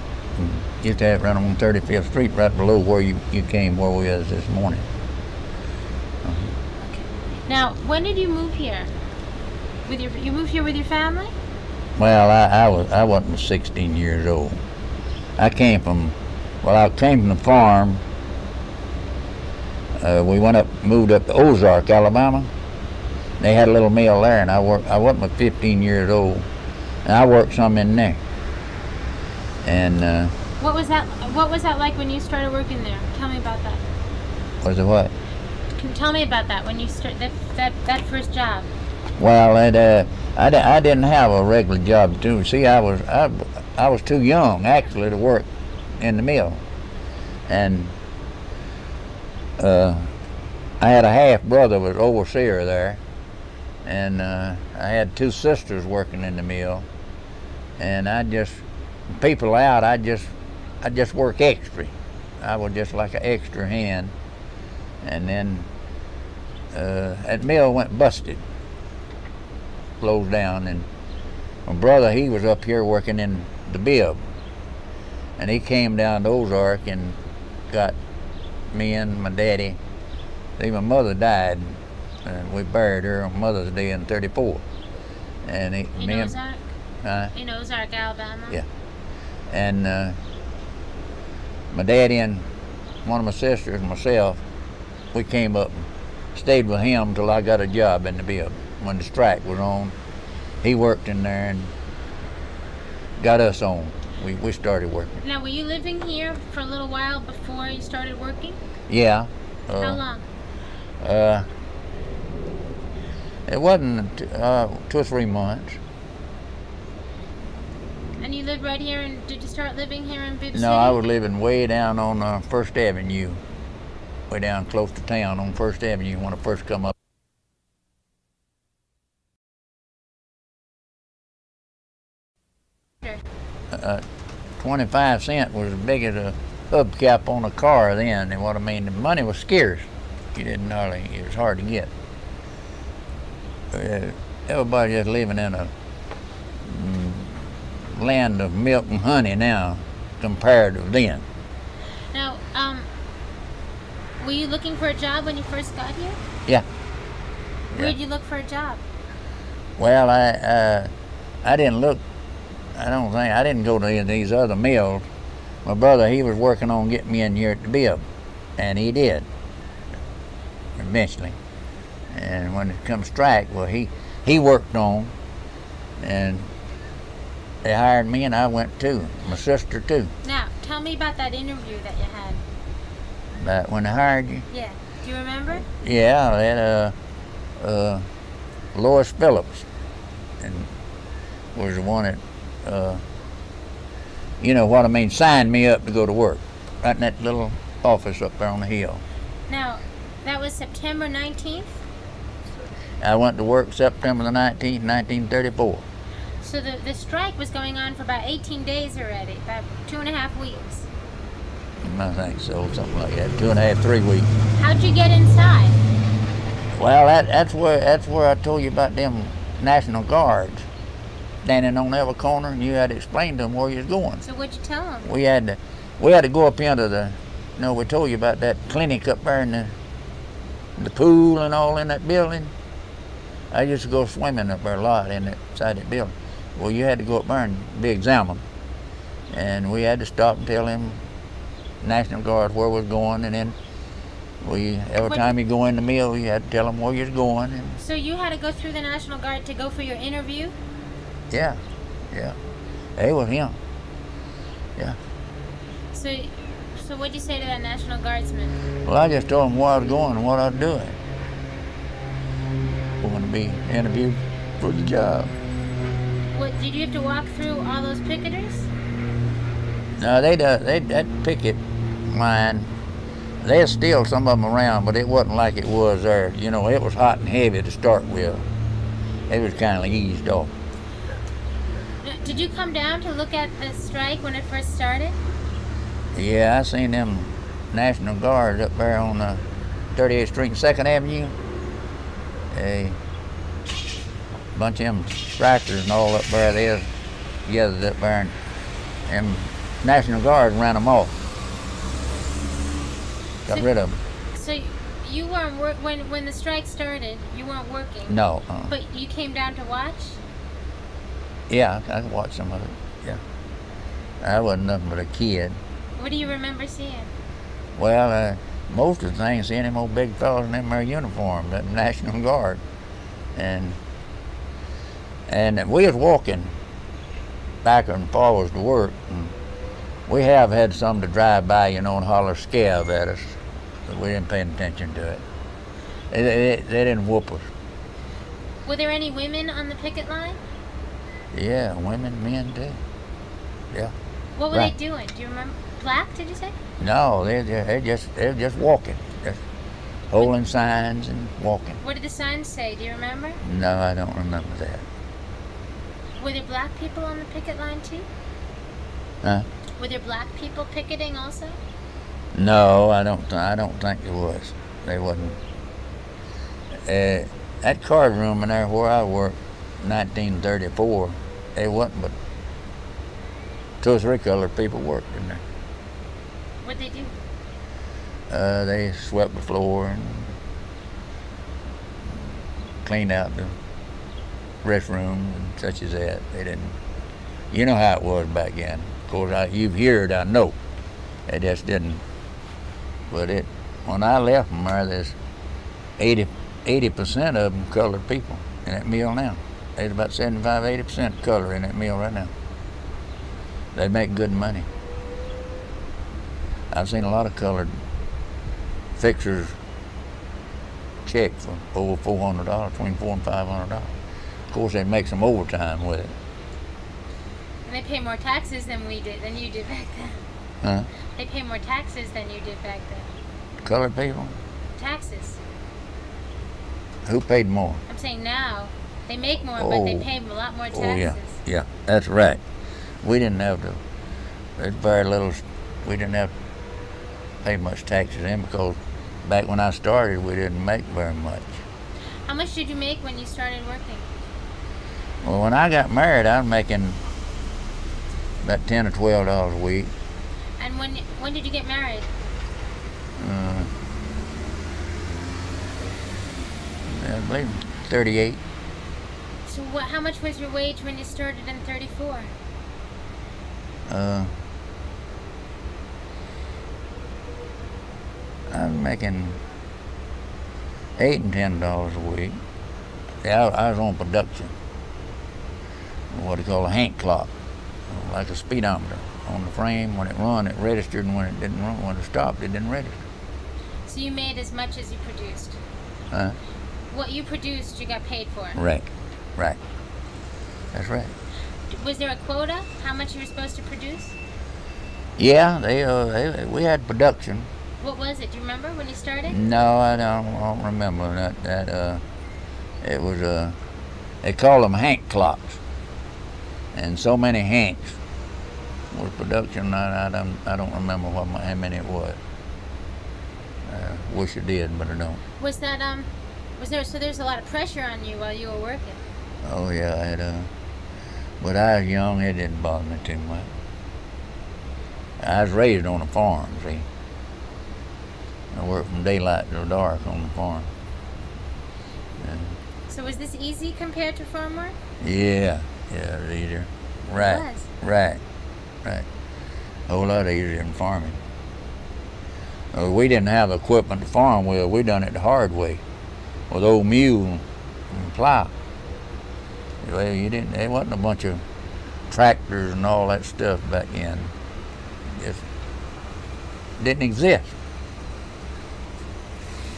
Used to have it right on 35th Street, right below where you came, where we was this morning. Okay. Now, when did you move here? You moved here with your family? Well, I wasn't 16 years old. I came from the farm. We moved up to Ozark, Alabama. They had a little mill there, and I wasn't but 15 years old, and I worked some in there. And what was that like when you started working there? Tell me about that. Was it what? Can you tell me about that when you started that first job? Well, I didn't have a regular job to do. See, I was too young actually to work in the mill, and I had a half brother was overseer there, and I had two sisters working in the mill, and people out, I just work extra. I was just like an extra hand. And then that mill went busted, closed down, and my brother, he was up here working in the bib, and he came down to Ozark and got me and my daddy. See, my mother died, and we buried her on Mother's Day in '34. And in Ozark? In Ozark, Alabama? Yeah. And my daddy and one of my sisters and myself, we came up and stayed with him till I got a job in the bib. When the strike was on, he worked in there and got us on. We started working. Now, were you living here for a little while before you started working? Yeah. How long? It wasn't 2 or 3 months. And you lived right here, and did you start living here in Bibb City? No, I was living way down on First Avenue, way down close to town on First Avenue when I first come up. 25 cents was as big as a hubcap on a car then, and what I mean, the money was scarce. You didn't hardly, it was hard to get. Everybody just living in a land of milk and honey now, compared to then. Now, were you looking for a job when you first got here? Yeah. Where did you look for a job? Well, I didn't look. I didn't go to these other mills. My brother, he was working on getting me in here at the bib, and he did, eventually. And when it come strike, well, he worked on, and they hired me, and I went too. My sister too. Now, tell me about that interview that you had. About when they hired you? Yeah. Do you remember? Yeah, they had Lois Phillips, and was the one that, you know what I mean, signed me up to go to work, right in that little office up there on the hill. Now, that was September 19th? I went to work September the 19th, 1934. So the strike was going on for about 18 days already, about 2.5 weeks. I think so, something like that, 2.5, 3 weeks. How'd you get inside? Well, that's where I told you about them National Guards standing on every corner, and you had to explain to them where you was going. So what'd you tell them? We had to go up into the, you know, we told you about that clinic up there in the pool and all in that building. I used to go swimming up there a lot inside that building. Well, you had to go up there and be examined, and we had to stop and tell them National Guard where we was going, and then every time you go in the mill, you had to tell them where you was going. And so you had to go through the National Guard to go for your interview? Yeah. It was him. Yeah. So what'd you say to that National Guardsman? Well, I just told him where I was going and what I was doing. Going to be interviewed for the job. What, did you have to walk through all those picketers? No, that picket line, there's still some of them around, but it wasn't like it was there. You know, it was hot and heavy to start with. It was kind of eased off. Did you come down to look at the strike when it first started? Yeah, I seen them National Guards up there on 38th Street and 2nd Avenue. A bunch of them strikers and all up there, they was gathered up there, and them National Guard ran them off. Got rid of them. So you weren't when the strike started, you weren't working? No. But you came down to watch? Yeah, I watched some of it, yeah. I wasn't nothing but a kid. What do you remember seeing? Well, most of the things, seeing them old big fellas in them there uniform, that National Guard. And we was walking back and forwards to work, and we have had some to drive by, you know, and holler scab at us, but we didn't pay attention to it. They didn't whoop us. Were there any women on the picket line? Yeah, women, men too. Yeah. What were they doing? Do you remember? Black, did you say? No, they're just walking, just holding signs and walking. What did the signs say? Do you remember? No, I don't remember that. Were there black people on the picket line too? Huh? Were there black people picketing also? No, I don't think it was. They wasn't. That card room in there where I worked, 1934, there wasn't but 2 or 3 colored people worked in there. What'd they do? They swept the floor and cleaned out the restrooms and such as that. They didn't. You know how it was back then. Of course, you've heard, I know. They just didn't. But when I left from there, there's 80% of them colored people in that mill now. There's about 75-80% color in that mill right now. They make good money. I've seen a lot of colored fixers check for over $400, between $400 and $500. Of course, they make some overtime with it. And they pay more taxes than you did back then. Huh? They pay more taxes than you did back then. Colored people? Taxes. Who paid more? I'm saying now they make more, but they pay a lot more taxes. Oh yeah, that's right. We didn't have to. There's very little. We didn't have to pay much taxes in because back when I started, we didn't make very much. How much did you make when you started working? Well, when I got married, I was making about $10 or $12 a week. And when did you get married? I believe 38. So how much was your wage when you started in 34? I was making $8 and $10 a week. Yeah, I was on production. What they call a hand clock, like a speedometer on the frame. When it run, it registered, and when it didn't run, when it stopped, it didn't register. So you made as much as you produced? Huh? What you produced, you got paid for? Right. That's right. Was there a quota? How much you were supposed to produce? Yeah, we had production. What was it? Do you remember when you started? No, I don't remember that. It was they called them Hank clocks, and so many Hanks was production. I don't remember how many it was. Wish I did, but I don't. Was that so there's a lot of pressure on you while you were working? Oh yeah, I had but I was young. It didn't bother me too much. I was raised on a farm. See, I worked from daylight to dark on the farm. So was this easy compared to farm work? Yeah, it was easier. Right. It was. Right. A whole lot easier than farming. We didn't have equipment to farm with. We done it the hard way, with old mule and plow. Well, there wasn't a bunch of tractors and all that stuff back then. Just didn't exist.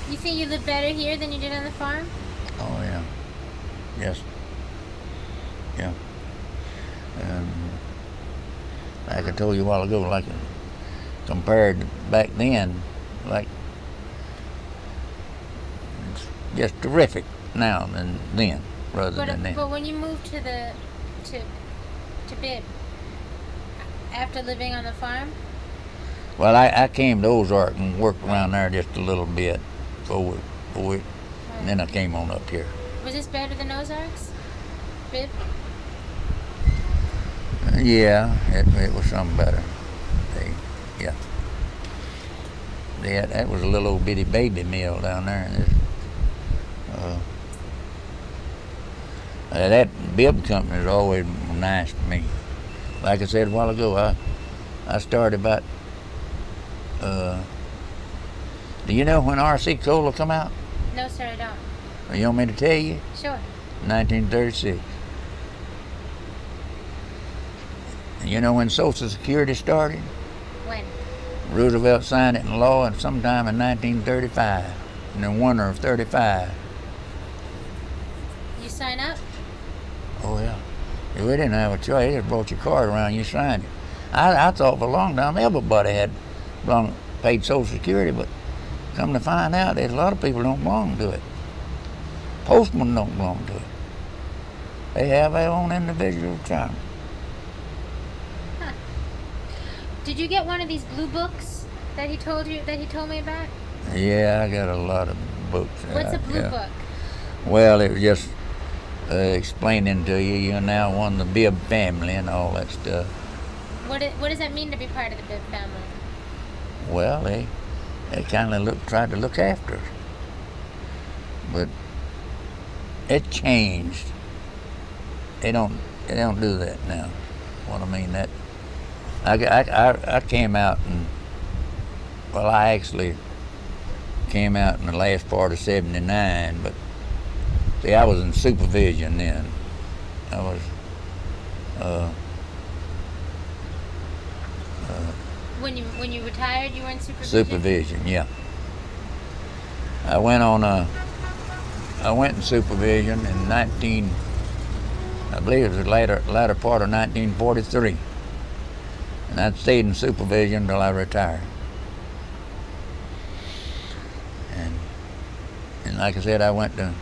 You think you live better here than you did on the farm? Oh yeah. Yes. Yeah. Like I told you a while ago, like compared to back then, like it's just terrific now than then, rather than then. But when you moved to Bibb, after living on the farm? Well, I came to Ozark and worked around there just a little bit before it, and then I came on up here. Was this better than Ozarks? Bibb? Yeah, it was something better. That was a little old bitty baby mill down there. That Bibb company is always nice to me. Like I said a while ago, I started about. Do you know when R.C. Cola come out? No, sir, I don't. You want me to tell you? Sure. 1936. You know when Social Security started? When? Roosevelt signed it in law sometime in 1935, in the winter of 35. You sign up? Oh yeah. We didn't have a choice. They just brought your card around, you signed it. I thought for a long time everybody had paid Social Security, but come to find out, there's a lot of people don't belong to it. Postmen don't belong to it. They have their own individual retirement. Did you get one of these blue books that he told me about? Yeah, I got a lot of books. What's a blue book? Well, it was just explaining to you, you're now one of the Bibb family and all that stuff. What does that mean to be part of the Bibb family? Well, they kind of tried to look after us, but it changed. They don't do that now. What I mean, that I came out and, well, I actually came out in the last part of '79, but see, I was in supervision then. I was when you retired, you were in supervision? Supervision, yeah. I went in supervision in I believe it was the latter part of 1943. And I stayed in supervision until I retired. And like I said, I went to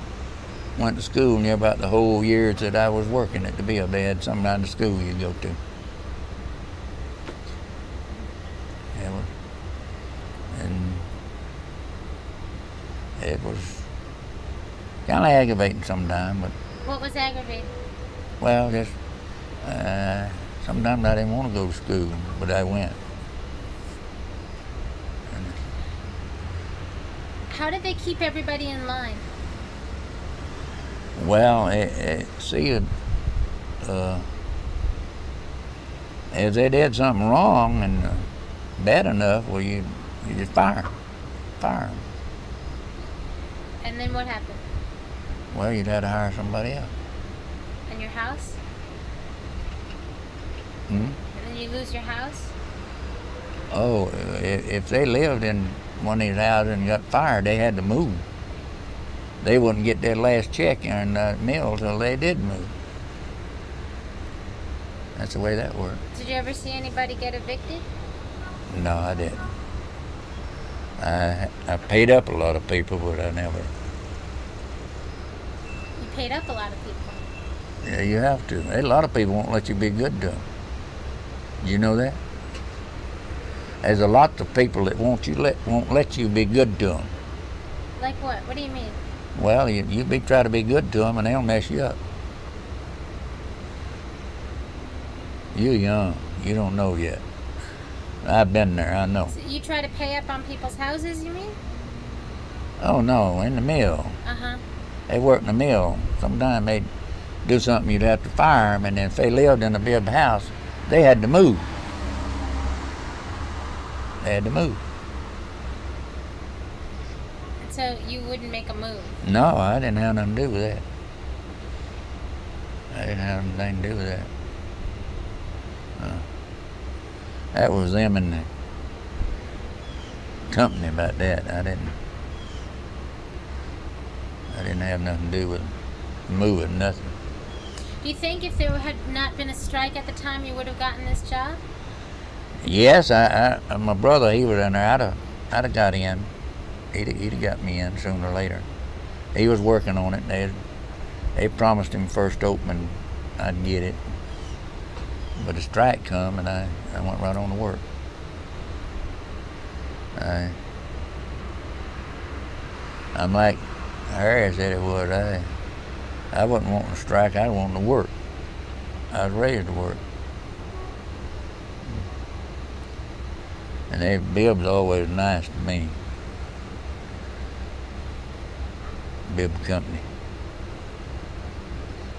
school near about the whole years that I was working at the Bibb. They had some kind of school you go to. And it was kind of aggravating sometimes, but... What was aggravating? Well, just sometimes I didn't want to go to school, but I went. How did they keep everybody in line? Well, see, if they did something wrong and bad enough, well, you just fire them. And then what happened? Well, you'd have to hire somebody else. And your house? Hmm? And then you lose your house? Oh, if they lived in one of these houses and got fired, they had to move. They wouldn't get their last check in the mill till they did move. That's the way that worked. Did you ever see anybody get evicted? No, I didn't. I paid up a lot of people, but I never. You paid up a lot of people? Yeah, you have to. A lot of people won't let you be good to them. You know that? There's a lot of people that won't let you be good to them. Like what? What do you mean? Well, you try to be good to them and they'll mess you up. You're young. You don't know yet. I've been there. I know. So you try to pay up on people's houses, you mean? Oh, no. In the mill. Uh-huh. They work in the mill. Sometimes they'd do something you'd have to fire them, and then if they lived in a Bibb house, they had to move. They had to move. So you wouldn't make a move? No, I didn't have nothing to do with that. I didn't have anything to do with that. That was them and the company about that. I didn't have nothing to do with moving, nothing. Do you think if there had not been a strike at the time, you would have gotten this job? Yes, my brother, he was in there. I'd have got in. He'd have got me in sooner or later. He was working on it. They promised him first opening I'd get it. But the strike come and I went right on to work. I'm like Harry said it was. I wasn't wanting to strike. I wanted to work. I was raised to work. And Bibb's always nice to me. Bibb Company.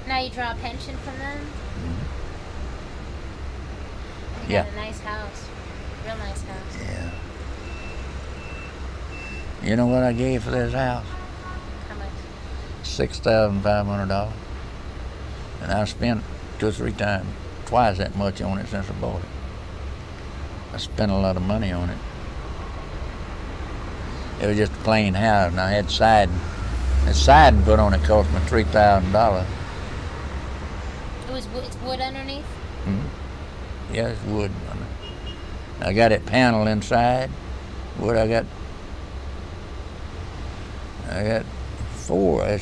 Now you draw a pension from them? Mm-hmm. You got a nice house. Real nice house. Yeah. You know what I gave for this house? How much? $6,500. And I've spent 2 or 3 times, twice that much on it since I bought it. I spent a lot of money on it. It was just a plain house, and I had siding. The siding put on it cost me $3,000. It's wood underneath? Mm-hmm. Yeah, it's wood. I got it paneled inside. Wood, I got 4.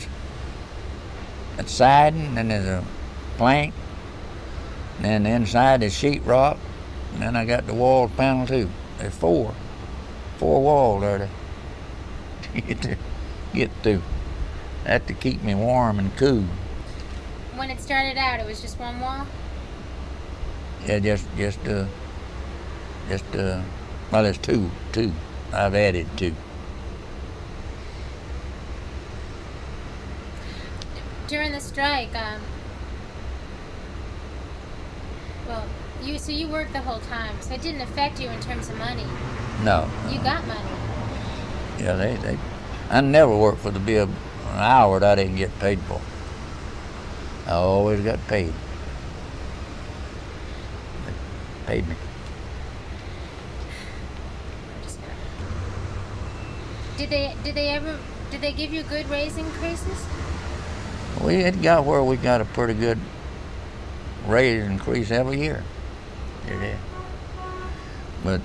It's siding, and there's a plank, and then the inside is sheetrock, and then I got the wall panel too. There's 4. 4 walls there to get through. That to keep me warm and cool. When it started out, it was just 1 wall? Yeah, well, there's two. I've added 2. During the strike, well, you worked the whole time, so it didn't affect you in terms of money. No. You got money. Yeah, I never worked for the bill an hour that I didn't get paid for. I always got paid. They paid me. Did they give you good raise increases? It got where we got a pretty good raise increase every year. It did. But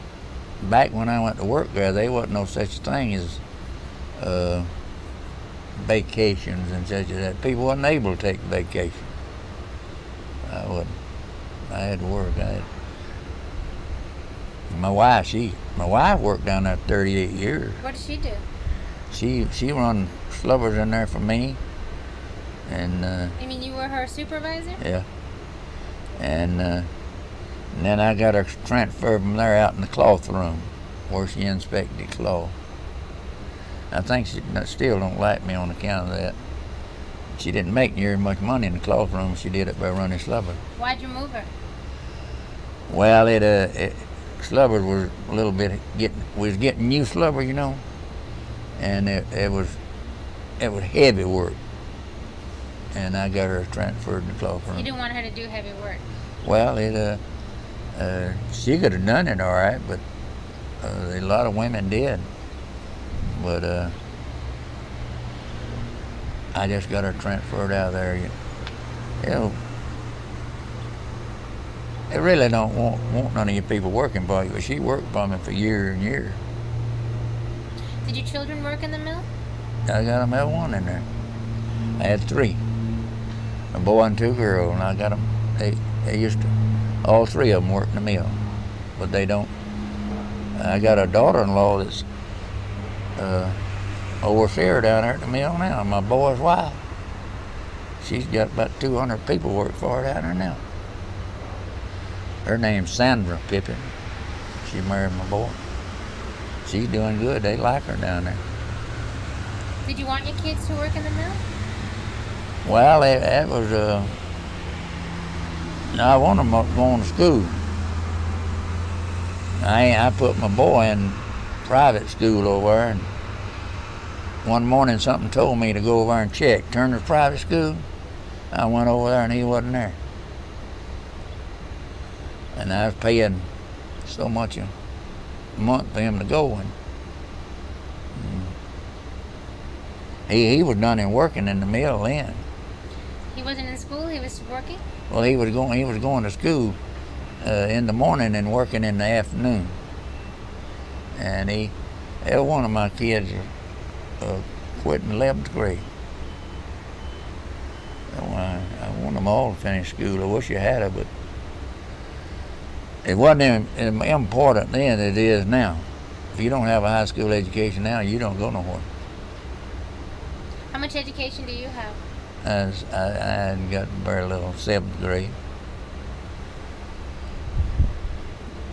back when I went to work there, there wasn't no such thing as vacations and such as that. People wasn't able to take vacation. I wasn't. I had to work. My wife worked down there 38 years. What did she do? She run slubbers in there for me. And you mean you were her supervisor? Yeah. And then I got her transferred from there out in the cloth room where she inspected cloth. I think she still don't like me on account of that. She didn't make near as much money in the cloth room as she did it by running slubber. Why'd you move her? Well, slubber was a little bit getting new slubber, you know, and it was heavy work. And I got her transferred to the cloth room. You didn't want her to do heavy work? Well, she could have done it all right, but a lot of women did. But I just got her transferred out of there. You know, they really don't want none of you people working for you, but she worked for me for years and years. Did your children work in the mill? I got them every one in there. I had 3. A boy and 2 girls, and I got them. They used to, all 3 of them work in the mill, but they don't. I got a daughter-in-law that's overseer down there at the mill now, my boy's wife. She's got about 200 people work for her down there now. Her name's Sandra Pippin. She married my boy. She's doing good. They like her down there. Did you want your kids to work in the mill? Well, that was I want them going to school. I put my boy in private school over there, and one morning something told me to go over there and check. Turner's private school. I went over there and he wasn't there. And I was paying so much a month for him to go. And he was done in working in the mill then. He wasn't in school, he was working? Well, he was going to school in the morning and working in the afternoon. And one of my kids quit in 11th grade. I want them all to finish school. I wish I had it, but it wasn't important then as it is now. If you don't have a high school education now, you don't go nowhere. How much education do you have? I hadn't got very little, 7th grade.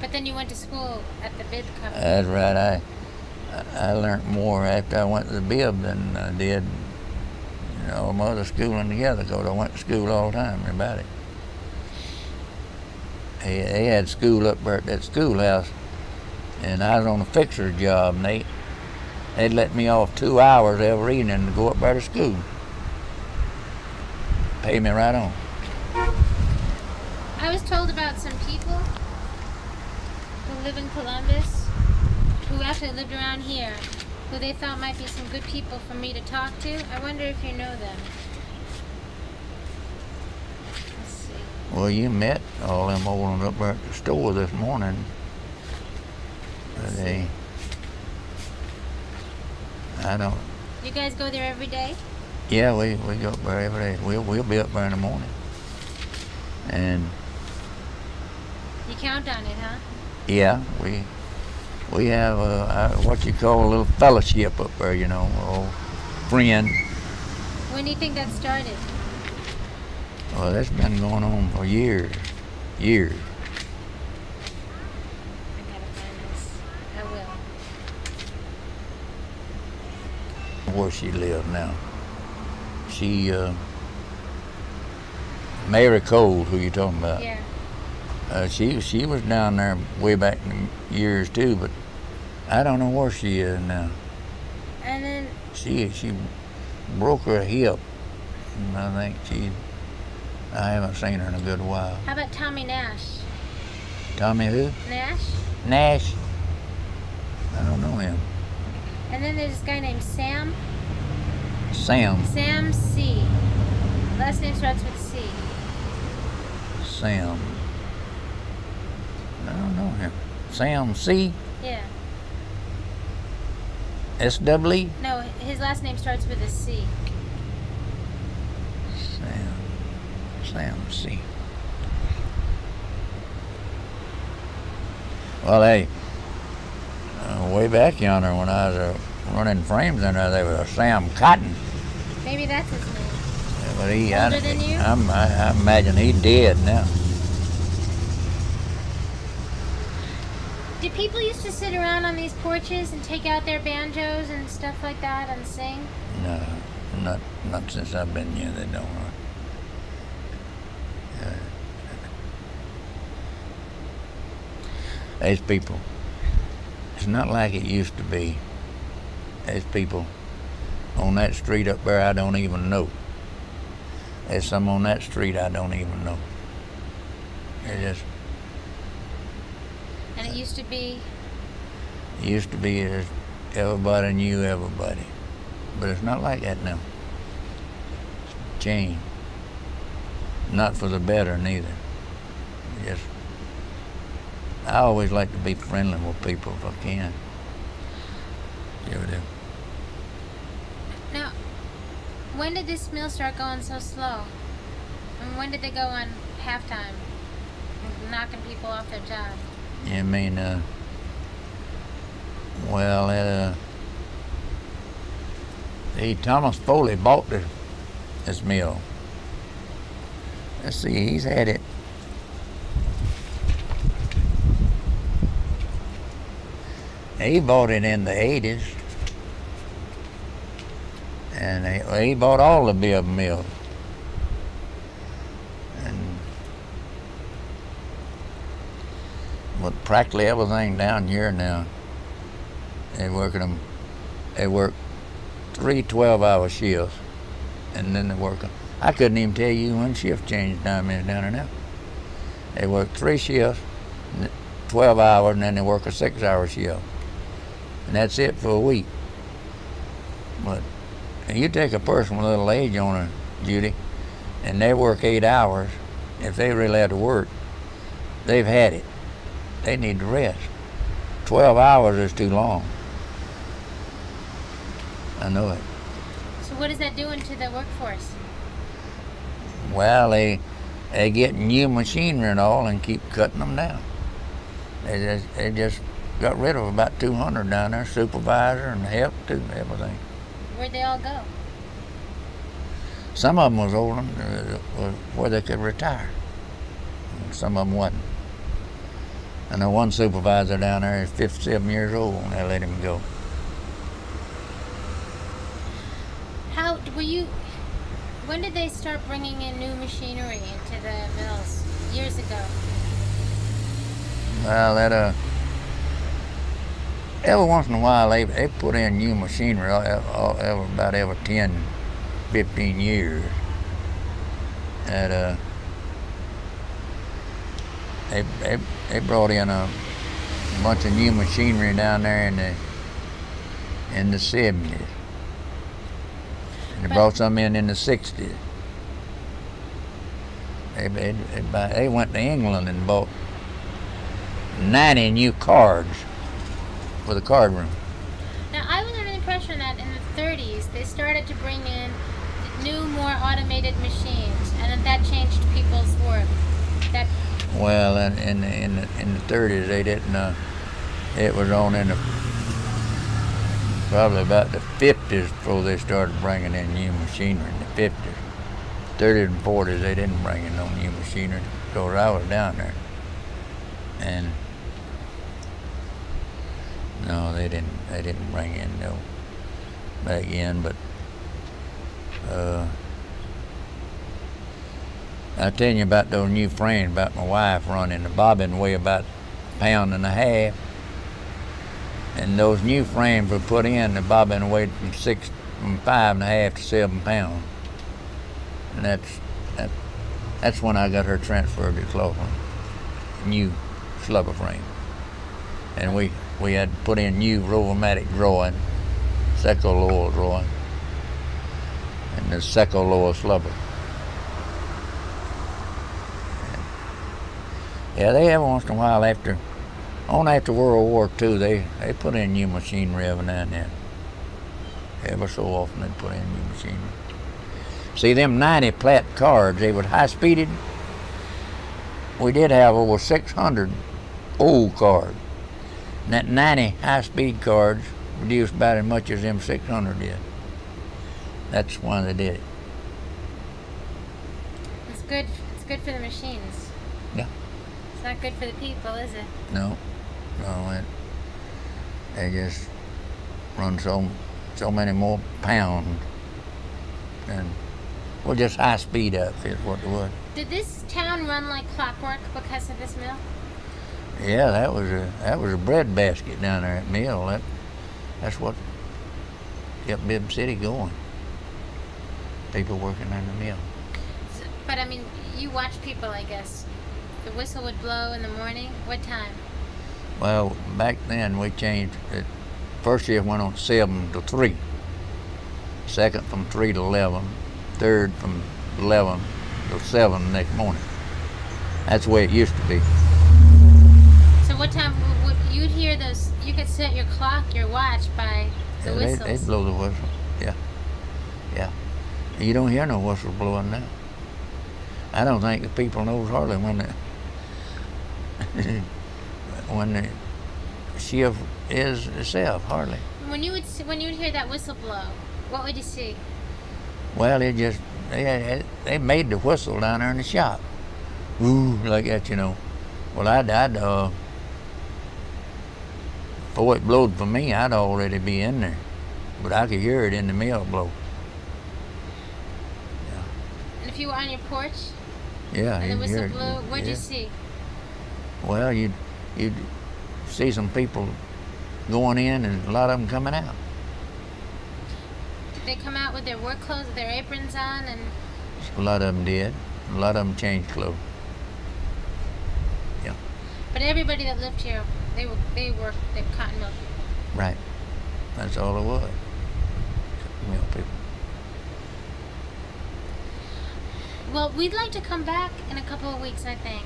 But then you went to school at the bib company. That's right. I learned more after I went to the bib than I did, all my other schooling together, because I went to school all the time, everybody. They had school up there at that schoolhouse, and I was on a fixer's job, and they'd let me off 2 hours every evening to go up there to school. Pay me right on. I was told about some people who live in Columbus, who actually lived around here, who they thought might be some good people for me to talk to. I wonder if you know them. Let's see. Well, you met all them old ones up there at the store this morning. I don't. You guys go there every day? Yeah, we go up there every day. We'll be up there in the morning. And you count on it, huh? yeah, We have what you call a little fellowship up there, you know, old friend. When do you think that started? Well, that's been going on for years. Years. I gotta find this. I will. Where she lives now. She, Mary Cole, who you talking about? Yeah. She was down there way back in the years too, but I don't know where she is now. And then She broke her hip, and I think I haven't seen her in a good while. how about Tommy Nash? Tommy who? Nash? Nash? I don't know him. And then there's this guy named Sam. Sam. Sam C. Last name starts with C. Sam. I don't know him. Sam C? Yeah. S-double-E? No, his last name starts with a C. Sam C. Well, hey, way back yonder when I was running frames in there was a Sam Cotton. Maybe that's his name. Yeah, but he, Older than you? I imagine he's dead now. Did people used to sit around on these porches and take out their banjos and stuff like that and sing? No, not since I've been here. They don't. There's people. It's not like it used to be. There's people on that street up there I don't even know. There's some on that street I don't even know. They're just. And it used to be? It used to be everybody knew everybody. But it's not like that now. It's changed. Not for the better neither. Just, I always like to be friendly with people if I can. You ever do? Now, when did this mill start going so slow? And when did they go on halftime? Knocking people off their job? You mean, well, Thomas Foley bought this mill. Let's see, he's had it. He bought it in the 80s. And he bought all the big mills. But practically everything down here now, they work 3 12-hour shifts, and then they work. I couldn't even tell you when shift change time is down there now. They work 3 shifts, 12 hours, and then they work a 6-hour shift, and that's it for a week. But you take a person with a little age on her, Judy, and they work 8 hours. If they really had to work, they've had it. They need to rest. 12 hours is too long. I know it. So what is that doing to the workforce? Well, they get new machinery and all and keep cutting them down. They just got rid of about 200 down there, supervisor and help too, everything. Where'd they all go? Some of them was old where they could retire. Some of them wasn't. I know one supervisor down there is 57 years old and they let him go. When did they start bringing in new machinery into the mills? Years ago. Well, every once in a while they put in new machinery about every 10, 15 years. And they brought in a bunch of new machinery down there in the 70s. And they brought some in the 60s. They went to England and bought 90 new cards for the card room. Now, I was under the impression that in the 30s they started to bring in new, more automated machines, and that changed people's work. Well, in the 30s they didn't. It was on in the probably about the 50s before they started bringing in new machinery. In the 50s, 30s and 40s, they didn't bring in no new machinery because I was down there. And no, they didn't bring in no back in. But I tell you about those new frames about my wife running. The bobbin weigh about 1.5 pounds. And those new frames were put in, the bobbin weighed from 5.5 to 7 pounds. And that's when I got her transferred to Cleveland. New slubber frame. And we had put in new robomatic drawing, Seco Lower drawing, and the Seco Lower slubber. Yeah, they every once in a while after World War II, they put in new machinery every now and then. Ever so often they put in new machinery. See, them 90 Platt cards, they were high-speeded. We did have over 600 old cards. And that 90 high-speed cards produced about as much as them 600 did. That's why they did it. It's good for the machines. Yeah. It's not good for the people, is it? No, they just run so many more pounds, and well, just high speed up is what it was. Did this town run like clockwork because of this mill? Yeah, that was a bread basket down there at mill. That's what kept Bibb City going. People working in the mill. So, but I mean, you watch people, I guess. The whistle would blow in the morning. What time? Well, back then we changed it. First year went on 7 to 3. Second from 3 to 11. Third from 11 to 7 the next morning. That's the way it used to be. So what time would you'd hear those? You could set your clock, your watch by the whistles. They blow the whistle. Yeah. You don't hear no whistle blowing now. I don't think the people knows hardly when the shift is itself, hardly. When you would hear that whistle blow, what would you see? Well, they made the whistle down there in the shop. Ooh, like that, you know. Well, before it blowed for me, I'd already be in there. But I could hear it in the mill blow. Yeah. And if you were on your porch? Yeah. And the whistle blew, what'd you see? Well, you'd see some people going in and a lot of them coming out. Did they come out with their work clothes, with their aprons on? And a lot of them did. A lot of them changed clothes. Yeah. But everybody that lived here, they worked the cotton mill. Right. That's all it was. Mill people. Well, we'd like to come back in a couple of weeks, I think.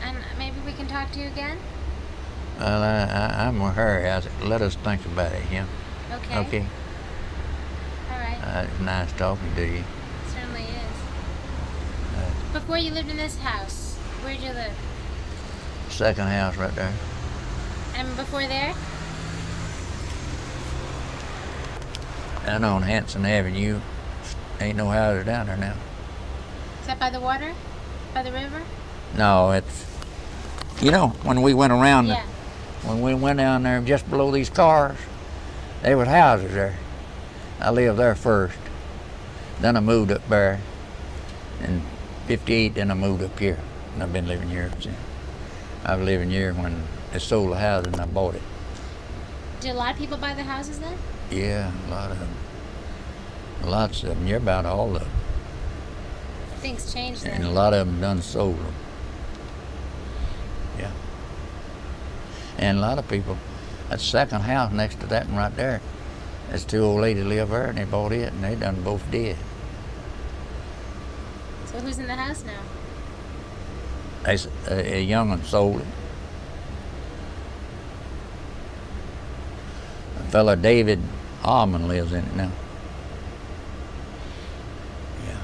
And maybe we can talk to you again? Well, I'm in a hurry. Let us think about it, yeah? Okay. Okay. All right. It's nice talking to you. It certainly is. Before you lived in this house, where'd you live? Second house right there. And before there? Down on Hanson Avenue. Ain't no houses down there now. Is that by the water? By the river? No, it's, when we went around, yeah. When we went down there just below these cars, there was houses there. I lived there first. Then I moved up there in 58, then I moved up here. And I've been living here ever since. I was living here when they sold the house and I bought it. Did a lot of people buy the houses then? Yeah, a lot of them. Lots of them. You're about all of them. Things changed then. And a lot of them done sold them. Yeah. And a lot of people, that second house next to that one right there, there's two old ladies live there and they bought it and they done both dead. So who's in the house now? A young one sold it. A fella, David Allman, lives in it now. Yeah.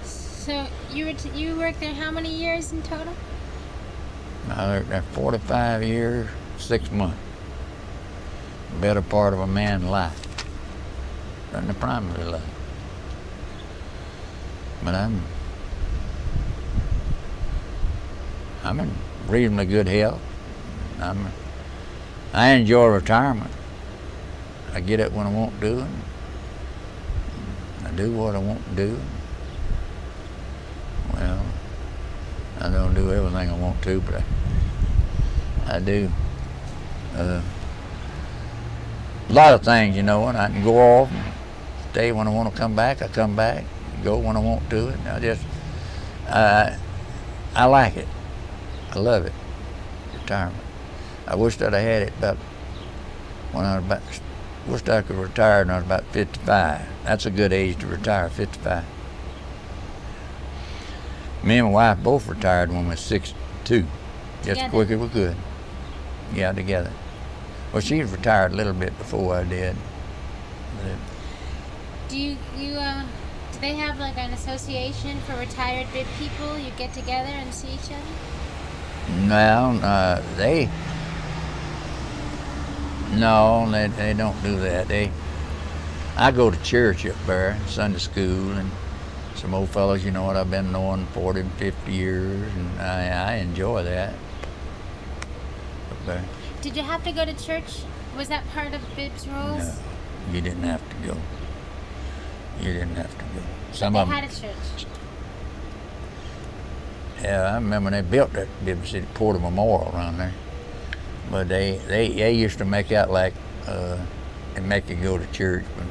So you worked there how many years in total? I worked there 45 years, 6 months. Better part of a man's life. Not the primary life. But I'm in reasonably good health. I enjoy retirement. I get up when I want to, and I do what I want to do. Well, I don't do everything I want to, but I do. A lot of things, you know, and I can go off and stay when I want to come back. I come back, go when I want to, and I like it. I love it. Retirement. I wish that I had it about when I was about. Wished I could retire when I was about 55. That's a good age to retire, 55. Me and my wife both retired when we were 62. Just as quick as we could. Yeah, together. Well, she retired a little bit before I did. Do they have like an association for retired big people? You get together and see each other? No, they don't do that. I go to church up there, Sunday school, and some old fellows, you know what, I've been knowing 40 and 50 years, and I enjoy that up there. Did you have to go to church? Was that part of Bib's rules? No, you didn't have to go. You didn't have to go. Some of them had a church. Yeah, I remember they built that Bib City Porter Memorial around there. But they used to make out like and make you go to church, but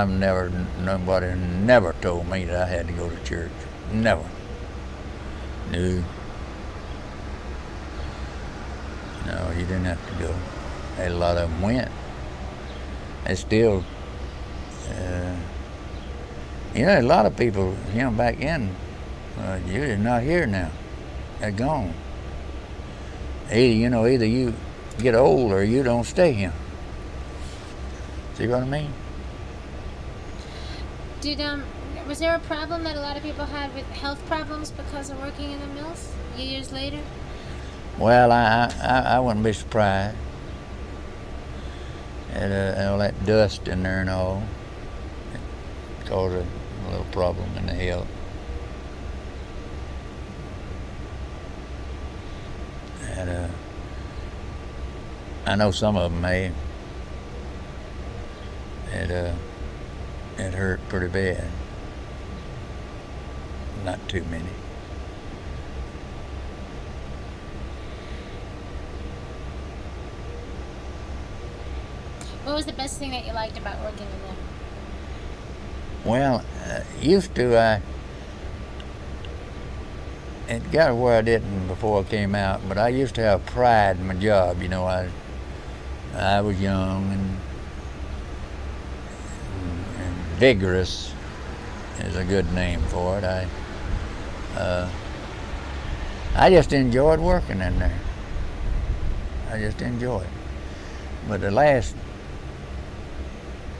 nobody never told me that I had to go to church. Never. No. No, you didn't have to go. A lot of them went. They still, a lot of people, back then, you're not here now. They're gone. Either you get old or you don't stay here. See what I mean? Was there a problem that a lot of people had with health problems because of working in the mills years later? Well, I wouldn't be surprised. And all that dust in there and all, it caused a little problem in the health. And I know some of them may. It hurt pretty bad. Not too many. What was the best thing that you liked about working in there? Well, used to it got where I didn't before I came out, but I used to have pride in my job. I was young and vigorous is a good name for it. I just enjoyed working in there. I just enjoyed it. But the last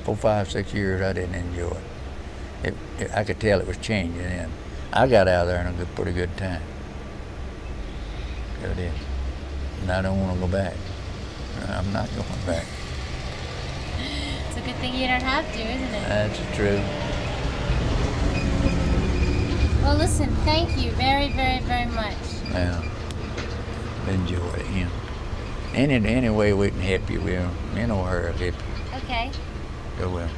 4, 5, 6 years, I didn't enjoy it. I could tell it was changing, and I got out of there in a pretty good time. It is. And I don't want to go back. I'm not going back. It's a good thing you don't have to, isn't it? That's true. Well, listen, thank you very, very, very much. Well, enjoy it, Any way we can help you, we'll, hurry, help you. Okay. Go well.